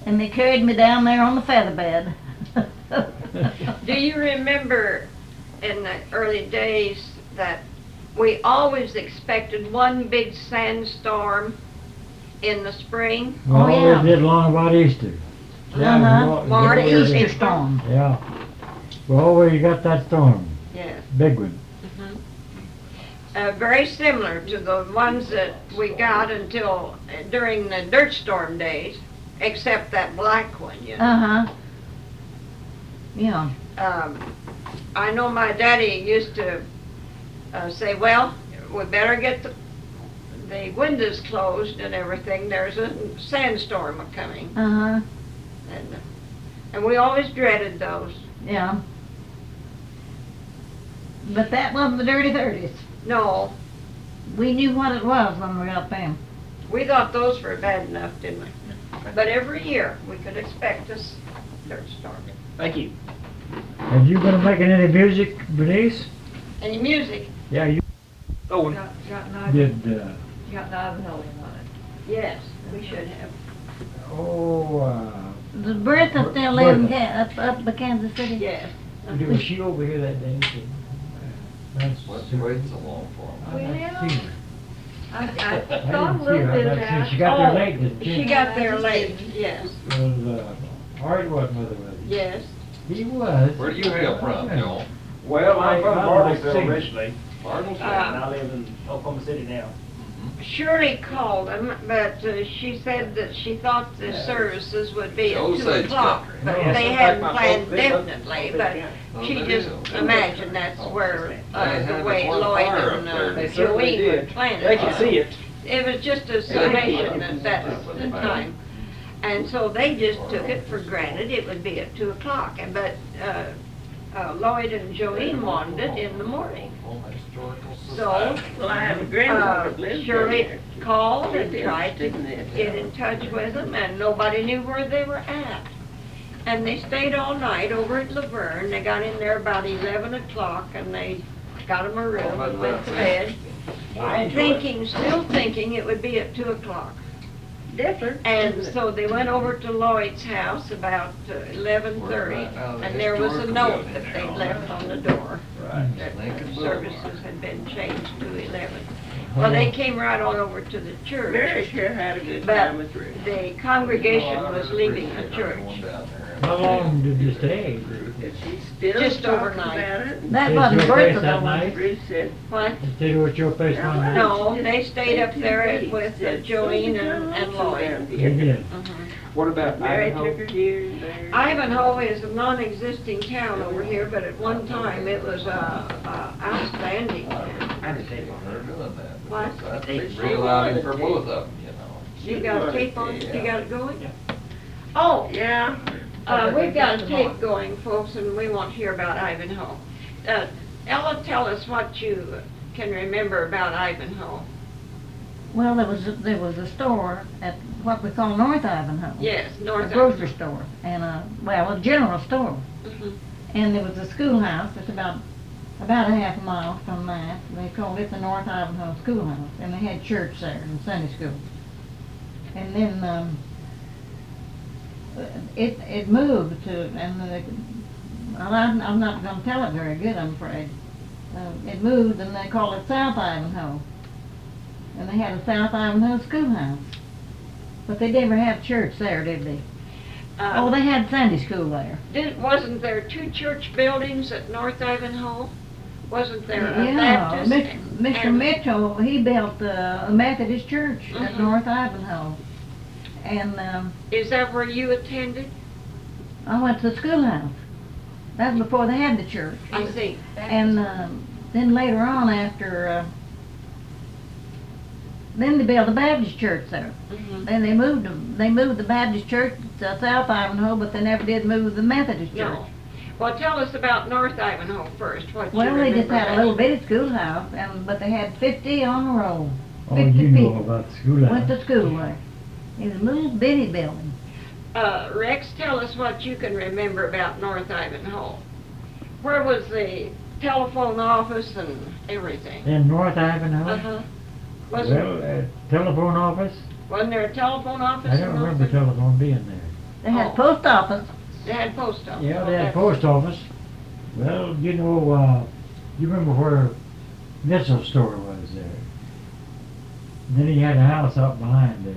S4: and they carried me down there on the feather bed.
S5: Do you remember in the early days that we always expected one big sandstorm in the spring?
S2: We
S4: Oh,
S2: always
S4: yeah.
S2: did long about Easter.
S4: Uh-huh.
S5: March,
S2: we always-
S4: Easter storm.
S2: Yeah. We always got that storm,
S5: Yes.
S2: big one.
S5: Very similar to the ones that we got until during the dirt storm days, except that black one, you know.
S4: Uh-huh. Yeah.
S5: I know my daddy used to say, well, we better get the windows closed and everything. There's a sandstorm coming.
S4: Uh-huh.
S5: And we always dreaded those.
S4: Yeah. But that wasn't the dirty 30s.
S5: No,
S4: We knew what it was when we got them.
S5: we thought those were bad enough, didn't we? But every year, we could expect a dirt storm.
S6: Thank you.
S2: Have you been making any music, Berenice?
S5: Any music?
S2: Yeah, you
S6: Oh,
S5: Got
S2: did,
S5: Navajo on it. Yes, we should have.
S4: Does Bertha still live in
S2: Bertha.
S4: up by Kansas City?
S5: Yes.
S2: Was she over here that day?
S1: What's waiting so long for 'em?
S5: I
S2: I
S5: thought a
S2: didn't see
S5: little
S2: her.
S5: bit
S2: I
S5: about.
S2: see she got there late, didn't she?
S5: She got there late, yes,
S2: Art wasn't with her.
S5: yes.
S2: He was.
S1: Where do you hail from, Joel?
S6: well, I'm from
S2: I like
S6: Bartlesville
S2: singing.
S6: originally,
S1: Bartlesville?
S6: and I live in Oklahoma City now.
S5: Shirley called them, but she said that she thought the services would be at
S1: Osage
S5: 2 o'clock.
S1: country.
S5: But
S6: Yes,
S5: they
S6: in
S5: hadn't
S6: fact, my
S5: planned
S6: folks live up-
S5: definitely,
S6: up
S5: but
S6: there.
S1: Oh,
S5: she
S1: they
S5: just
S1: do.
S5: imagined that's where,
S1: They had
S5: the
S1: it
S5: way
S1: on
S5: Lloyd
S1: fire
S5: and
S1: up there.
S6: They certainly
S5: Jolene
S6: did.
S5: would plan it.
S6: They can see it.
S5: It was just a summation at that time. And so they just took it for granted it would be at 2 o'clock. But Lloyd and Jolene wanted it in the morning. So
S3: Well, I have a granddaughter that lives
S5: Shirley
S3: there.
S5: called and tried to get in touch with them, and nobody knew where they were at. And they stayed all night over at Laverne. They got in there about 11 o'clock, and they got them a room and went to bed,
S6: I enjoy it.
S5: still thinking it would be at 2 o'clock.
S3: Different.
S5: And so they went over to Lloyd's house about 11:30, and there was a note that they left on the door, that the services had been changed to 11. Well, they came right on over to the
S3: Mary
S5: church.
S3: sure had a good
S5: But
S3: time with Ruth.
S5: the congregation was leaving the church.
S2: How long did you stay?
S3: She still
S5: Just
S3: talking
S5: overnight.
S3: about it.
S4: That
S2: Stayed
S4: wasn't
S2: at your place
S4: Bertha
S2: that
S4: though.
S2: night?
S3: Ruth said,
S5: What?
S2: You stayed at your place one night?
S5: No, they stayed up there with Jolene and Lloyd.
S2: They did.
S6: What about
S3: Mary
S6: Idaho?
S3: took her here and there.
S5: Ivanhoe is a non-existing town over here, but at one time it was outstanding.
S6: I had to take one.
S1: They're doing that.
S5: What?
S1: That's real outing for both of them, you know.
S5: You got a tape on, you got it going? Oh,
S3: Yeah.
S5: we've got a tape going, folks, and we want to hear about Ivanhoe. Ella, tell us what you can remember about Ivanhoe.
S4: Well, there was a store at what we call North Ivanhoe.
S5: Yes,
S4: A
S5: North
S4: grocery store and a general store.
S5: Mhm.
S4: And there was a schoolhouse that's about a half a mile from that. They called it the North Ivanhoe Schoolhouse, and they had church there and Sunday school. And then it moved to, and well, I'm not going to tell it very good, I'm afraid. It moved, and they called it South Ivanhoe. And they had a South Ivanhoe schoolhouse. But they never had church there, did they? Oh, they had Sunday school there.
S5: Wasn't there 2 church buildings at North Ivanhoe? Wasn't there a
S4: Yeah,
S5: Baptist?
S4: Mr.
S5: and-
S4: Mitchell, he built a Methodist church at
S5: Mhm.
S4: North Ivanhoe. And
S5: Is that where you attended?
S4: I went to the schoolhouse. That was before they had the church.
S5: I see.
S4: And then later on, after then they built a Baptist church there.
S5: Mhm.
S4: Then they moved the Baptist church to South Ivanhoe, but they never did move the Methodist church.
S5: No. Well, tell us about North Ivanhoe first. What you
S4: Well, they just
S5: remember
S4: had a
S5: about
S4: little
S5: it.
S4: bitty schoolhouse, but they had 50 on the roll.
S2: Oh,
S4: 50
S2: you know
S4: people
S2: about the schoolhouse.
S4: went to school there. It was a little bitty building.
S5: Rex, tell us what you can remember about North Ivanhoe. Where was the telephone office and everything?
S2: In North Ivanhoe?
S5: Uh-huh. Wasn't,
S2: Well, telephone office,
S5: wasn't there a telephone office?
S2: I don't
S5: in
S2: remember
S5: Norfolk?
S2: telephone being there.
S4: They had
S5: Oh.
S4: post office.
S5: They had post office.
S2: Yeah,
S5: Oh,
S2: they had
S5: that's-
S2: post office. Well, you know, you remember where Mitchell's store was there? And then he had a house up behind there.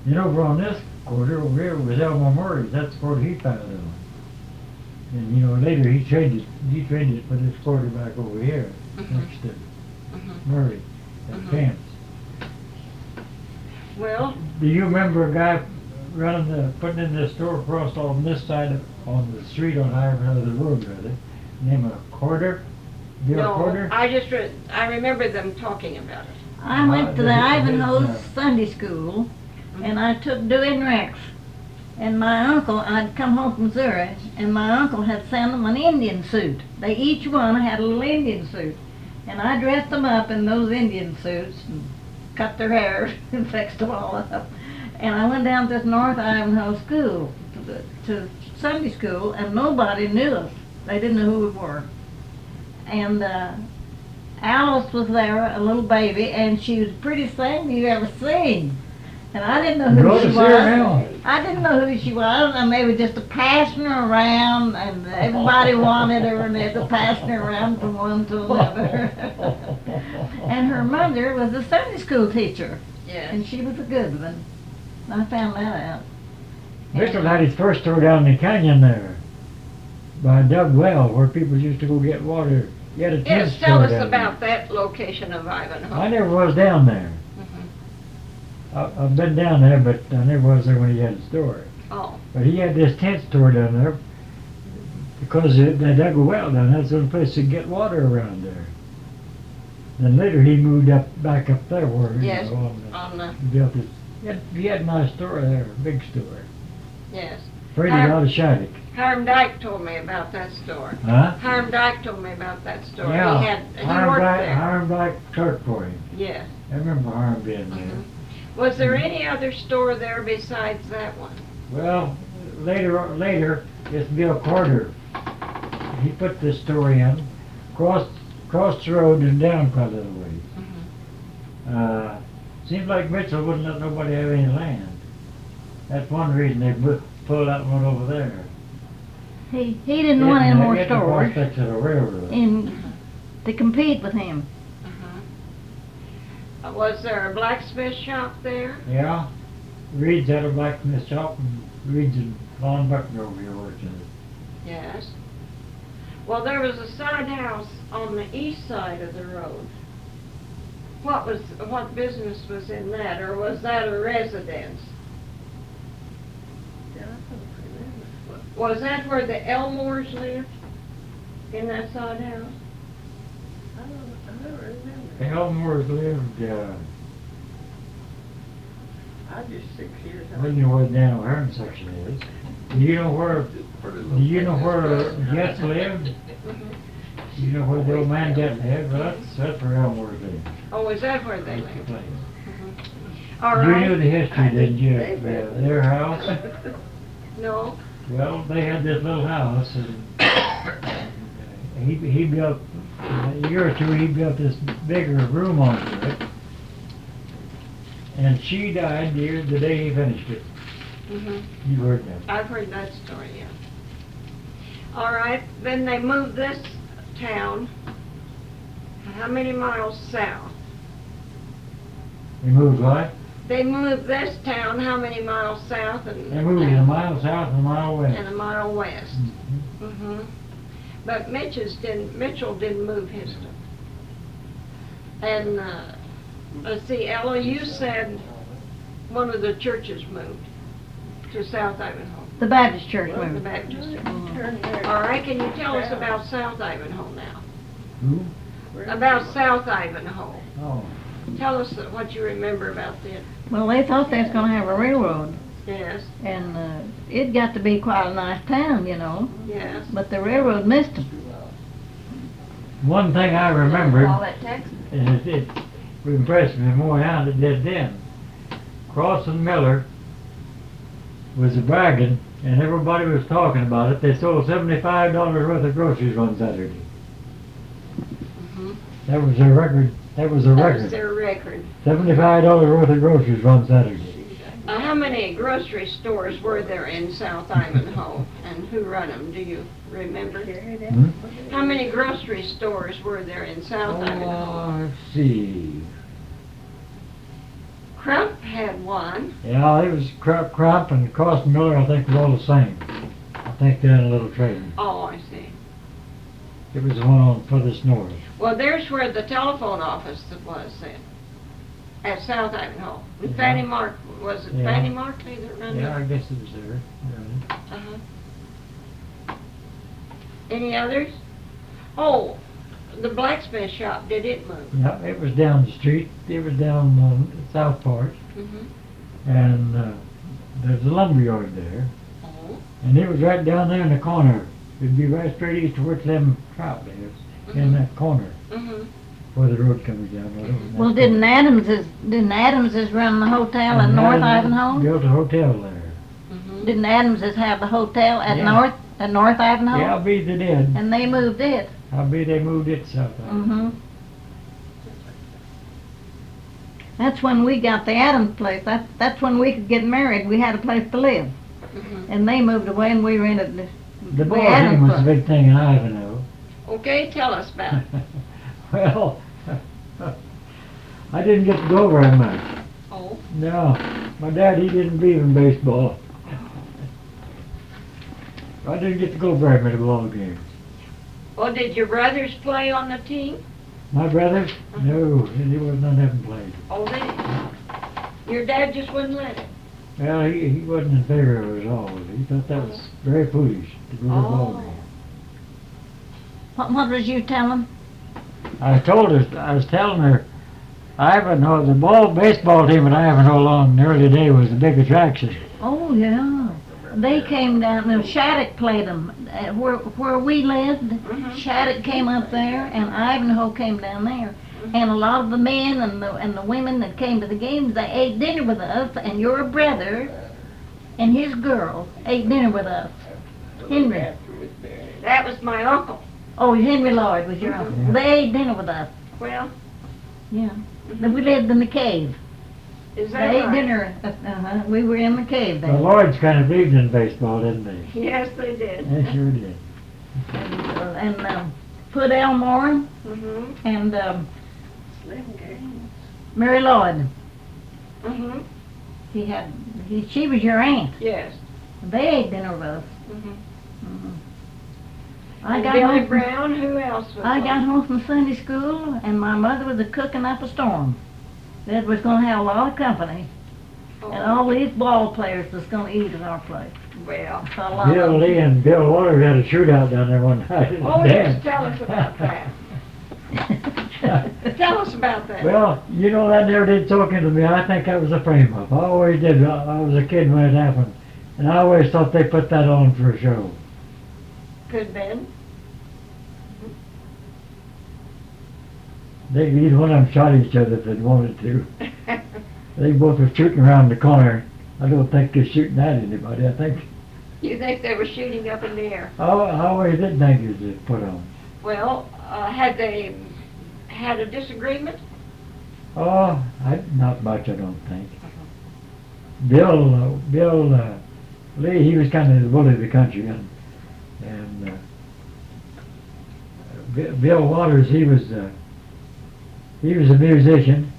S2: Then over on this quarter over here was Elmo Murray's. That's the quarter he found on. And you know, later he traded it for this quarter back over here
S5: Mhm.
S2: next to
S5: Mhm.
S2: Murray at
S5: Mhm.
S2: Camps.
S5: Well,
S2: Do you remember a guy putting in this store across on this side on the street on Ivanhoe, the road rather, named a Quarter? Bill
S5: no,
S2: Quarter?
S5: I remember them talking about it.
S4: I went to the
S2: His,
S4: Ivanhoe Sunday School, and I took doing Rex. And my uncle, I'd come home from Missouri, and my uncle had sent them an Indian suit. They each one had a little Indian suit. And I dressed them up in those Indian suits, and cut their hair, and fixed them all up. And I went down to this North Ivanhoe school, to Sunday school, and nobody knew us. They didn't know who we were. And Alice was there, a little baby, and she was the prettiest thing you ever seen. And I didn't know
S2: Go
S4: who
S2: to
S4: she
S2: see her now.
S4: was. I didn't know who she was, and they were just passing her around, and everybody wanted her, and they were passing her around from one to another. And her mother was a Sunday school teacher,
S5: Yes.
S4: and she was a good one. I found that out.
S2: Mitchell had his first store down in the canyon there, by Dug Well, where people used to go get water. He had a tent
S5: Yes,
S2: store
S5: tell us
S2: down
S5: about
S2: there.
S5: that location of Ivanhoe.
S2: I never was down there.
S5: Mhm.
S2: I've been down there, but I never was there when he had a store.
S5: Oh,
S2: But he had this tent store down there because they dug a well down there. That's the only place to get water around there. Then later he moved back up there where
S5: yes,
S2: you know,
S5: on the,
S2: he built his. He had a nice store there, a big store.
S5: yes.
S2: Afraid out of Shattuck.
S5: Hiram Dyke told me about that store.
S2: Huh?
S5: Hiram Dyke told me about that store.
S2: Yeah.
S5: He worked there.
S2: Hiram Dyke clerked for him.
S5: Yes.
S2: I remember Hiram being there.
S5: Mhm. Was there any other store there besides that one?
S2: Well, later, it's Bill Carter. He put this store in, crossed the road and down quite a little ways.
S5: Mhm.
S2: Seems like Mitchell wouldn't let nobody have any land. That's one reason they pulled that one over there.
S4: He didn't want any more
S2: Getting the
S4: stores
S2: prospects of the railroad.
S4: to compete with him.
S5: Was there a blacksmith shop there?
S2: Yeah, Reed's had a blacksmith shop, and Reed's and Von Buckner over here working it.
S5: Yes. Well, there was a side house on the east side of the road. What business was in that, or was that a residence?
S3: Yeah, I don't remember.
S5: Was that where the Elmores lived? In that side house?
S3: I don't remember.
S2: The Elmores lived,
S3: I just 6 years
S2: I
S3: old.
S2: don't know where the down Hearn section is. Do you know where Jets lived? Do you know where the old man Jet lived? Well, that's where Elmores lived.
S5: Oh, is that where they
S2: That's the
S5: lived?
S2: place.
S5: All
S2: You knew
S5: right.
S2: the history, didn't you,
S3: They
S2: of
S3: lived.
S2: their house?
S5: No?
S2: Well, they had this little house, and he built, a year or two, he built this bigger room onto it. And she died the day he finished it.
S5: Mhm.
S2: You heard that.
S5: I've heard that story, yeah. All right, then they moved this town, how many miles south?
S2: They moved what?
S5: They moved this town how many miles south and?
S2: They moved it a mile south and a mile west.
S5: And a mile west.
S2: Mhm.
S5: Mhm. But Mitchell didn't move his stuff. And, let's see, Ella, you said one of the churches moved to South Ivanhoe,
S4: The Baptist church
S5: the
S4: moved.
S5: Baptist church.
S3: Turn there.
S5: All right, can you tell us about South Ivanhoe now?
S2: Who?
S5: About South Ivanhoe.
S2: Oh,
S5: Tell us what you remember about that.
S4: Well, they thought they was gonna have a railroad,
S5: Yes,
S4: and it got to be quite a nice town, you know.
S5: yes.
S4: But the railroad missed them.
S2: one thing I remembered,
S5: All that Texas.
S2: and it impressed me more now than it did then. Cross and Miller was bragging, and everybody was talking about it. They sold $75 worth of groceries one Saturday.
S5: Mhm.
S2: That was their record That was a
S5: That was
S2: record.
S5: their record.
S2: $75 worth of groceries one Saturday.
S5: How many grocery stores were there in South Ivanhoe, and who run them? Do you remember?
S2: Hmm?
S5: How many grocery stores were there in South Ivanhoe?
S2: Let's see.
S5: Crump had one.
S2: Yeah, it was Crump and Cost Miller, I think, was all the same. I think they're in a little trading.
S5: Oh, I see.
S2: It was the one on furthest north.
S5: Well, there's where the telephone office was then, at South Ivanhoe.
S2: Yeah.
S5: Fanny Mark, was it
S2: Yeah.
S5: Fanny Markley that ran
S2: Yeah,
S5: it?
S2: I guess it was there. Yeah.
S5: Uh-huh. Any others? Oh, the blacksmith shop, did it move?
S2: Yeah, it was down the street. It was down the south part.
S5: Mm-hmm.
S2: And there's a lumber yard there.
S5: Oh.
S2: And it was right down there in the corner. It'd be right straight east towards them trout lives, in that corner
S5: Mm-hmm.
S2: where the road comes down.
S4: Well, didn't Adamses run the hotel in North Ivanhoe?
S2: Built a hotel there.
S5: Mm-hmm.
S4: Didn't Adamses have the hotel at
S2: Yeah.
S4: North Ivanhoe?
S2: Yeah, I believe they did.
S4: And they moved it.
S2: I believe they moved it south.
S4: Mm-hmm. That's when we got the Adams place. That's when we could get married. We had a place to live.
S5: Mm-hmm.
S4: And they moved away and we rented
S2: The ball
S4: Adams
S2: game was a
S4: place.
S2: big thing in Ivanhoe.
S5: Okay, tell us about it.
S2: Well, I didn't get to go very much.
S5: Oh.
S2: No, my dad, he didn't believe in baseball. I didn't get to go very many ball games.
S5: Well, did your brothers play on the team?
S2: My brothers? No, he was none of them played.
S5: Oh, they didn't. Your dad just wouldn't let it.
S2: Well, he wasn't in favor of it at all. He thought that was very foolish to go to a ball
S5: Oh.
S2: game.
S4: What was you telling?
S2: I was telling her, Ivanhoe, the baseball team at Ivanhoe along in the early day was the big attraction.
S4: Oh, yeah. They came down, and Shattuck played them. Where we lived,
S5: Mhm.
S4: Shattuck came up there, and Ivanhoe came down there. And a lot of the men and the women that came to the games, they ate dinner with us, and your brother and his girl ate dinner with us. Henry.
S5: That was my uncle.
S4: Oh, Henry Lloyd was your uncle.
S2: Yeah.
S4: They ate dinner with us.
S5: Well,
S4: Yeah. We lived in the cave.
S5: is
S4: They
S5: that
S4: ate
S5: right?
S4: dinner. We were in the cave
S2: The
S4: then.
S2: Lloyds kind of believed in baseball, didn't they?
S5: Yes, they did.
S2: They sure did.
S4: And Put Elmore
S5: Mm-hmm.
S4: and
S5: Slim games.
S4: Mary Lloyd.
S5: Mm-hmm.
S4: She was your aunt.
S5: Yes.
S4: They ate dinner with us.
S5: Mm-hmm.
S4: Mhm.
S5: And Billy Brown, who else was
S4: I
S5: on?
S4: got home from Sunday school, and my mother was cooking up a storm. That was going to have a lot of company, and all these ball players was going to eat at our place.
S5: Well.
S4: So a lot of
S2: Bill
S4: them-
S2: Lee and Bill Waters had a shootout down there one night.
S5: Oh, yes, tell us about that. Tell us about that.
S2: Well, you know, that never did talk into me. I think that was a frame-up. I always did. I was a kid when it happened. And I always thought they put that on for a show.
S5: Could been.
S2: Either one of them shot each other if they wanted to. They both were shooting around the corner. I don't think they're shooting at anybody. I think,
S5: You think they were shooting up in the air?
S2: I always did think it was put on.
S5: Well, had they had a disagreement?
S2: Oh, not much, I don't think. Bill Lee, he was kind of the bully of the country, and Bill Waters, he was a musician.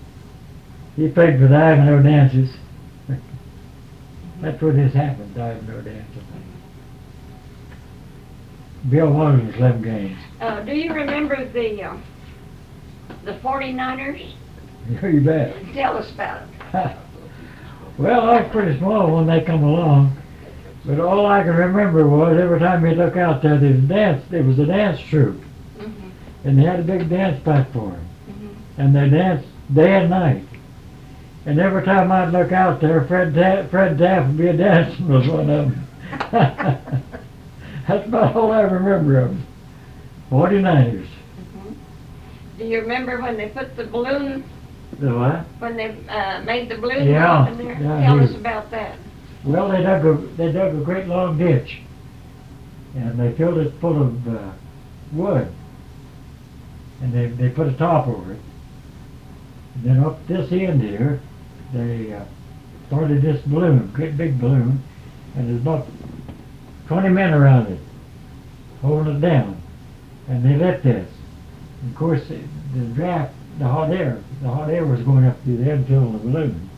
S2: He played for the Ivanhoe Dances. That's where this happened, the Ivanhoe Dances. Bill Waters was Slim Gaines.
S5: Do you remember the 49ers?
S2: You bet.
S5: Tell us about it.
S2: Well, I was pretty small when they come along, but all I can remember was every time you look out there, there was a dance troupe,
S5: Mm-hmm.
S2: and they had a big dance platform,
S5: Mm-hmm.
S2: and they danced day and night. And every time I'd look out there, Fred Taft would be a dancing with one of them. That's about all I remember of them. 49ers.
S5: Mm-hmm. Do you remember when they put the balloon,
S2: The what?
S5: when they made the balloon
S2: Yeah,
S5: up in there?
S2: yeah, I
S5: Tell
S2: do.
S5: us about that.
S2: Well, they dug a great long ditch, and they filled it full of wood, and they put a top over it, Then up this end here, they started this balloon, great big balloon, and there's about 20 men around it, holding it down. And they lit this. And of course, the draft, the hot air was going up through there and filling the balloon.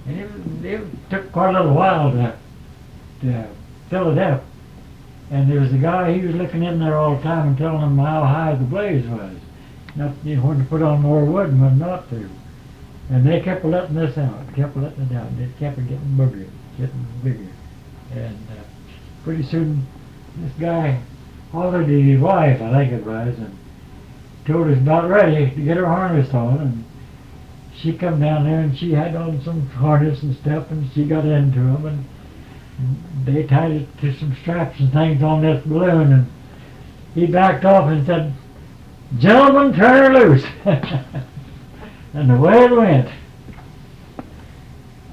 S2: And it took quite a little while to fill it up. And there was a guy, he was looking in there all the time and telling them how high the blaze was. Not, you know, when to put on more wood and when not to. And they kept letting this out, kept letting it out. And it kept getting bigger, getting bigger. And pretty soon, this guy hollered to his wife, I think it was, and told her about ready to get her harness on. And she come down there and she had on some harness and stuff, and she got into them, and they tied it to some straps and things on this balloon, and he backed off and said, "Gentlemen, turn her loose." And away it went.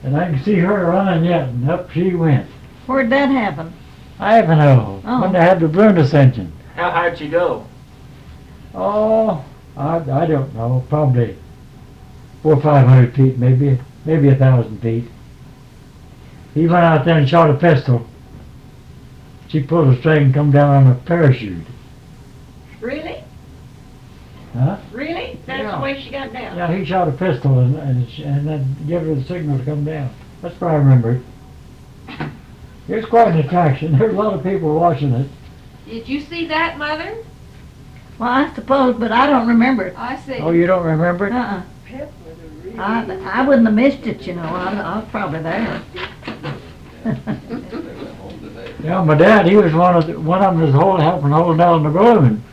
S2: And I can see her running yet, and up she went.
S4: Where'd that happen?
S2: Ivanhoe,
S4: Oh.
S2: when they had the balloon ascension.
S6: How high did you go?
S2: Oh, I don't know, probably 400 or 500 feet, maybe 1,000 feet. He went out there and shot a pistol. She pulled a string and come down on a parachute.
S5: Really?
S2: Huh?
S5: Really? That's
S2: Yeah.
S5: the way she got down?
S2: Yeah, he shot a pistol and then gave her the signal to come down. That's what I remember it. It was quite an attraction. There were a lot of people watching it.
S7: Did you see that, Mother?
S4: Well, I suppose, but I don't remember it.
S7: I see.
S2: Oh, you don't remember it?
S4: Uh-uh.
S3: Pep was a really.
S4: I wouldn't have missed it, you know. I was probably there.
S2: Yeah, my dad, he was one of them was helping hold down the balloon.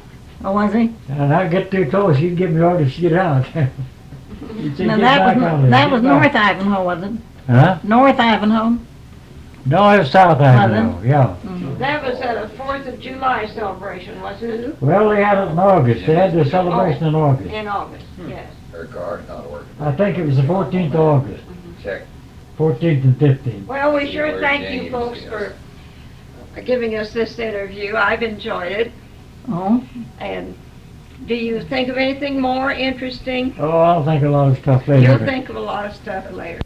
S4: Oh, was he?
S2: And I'd get too close, he'd give me orders to get out. He'd say,
S4: Now
S2: "Get
S4: that
S2: back
S4: was
S2: out of there,
S4: that
S2: get
S4: was
S2: back."
S4: North Ivanhoe, was it?
S2: Huh?
S4: North Ivanhoe.
S2: No, it was South Ivanhoe, yeah.
S5: That was at a 4th of July celebration, wasn't it?
S2: Well, they had it in August. They had the celebration in August.
S5: In August, yes.
S1: Her car's not working.
S2: I think it was the 14th of August,
S1: Check.
S2: 14th and 15th.
S5: Well, we sure
S1: Where's
S5: thank you
S1: James?
S5: folks
S1: Yes.
S5: for giving us this interview. I've enjoyed it.
S4: Oh,
S5: And do you think of anything more interesting?
S2: Oh, I'll think a lot of stuff later.
S5: You'll think of a lot of stuff later.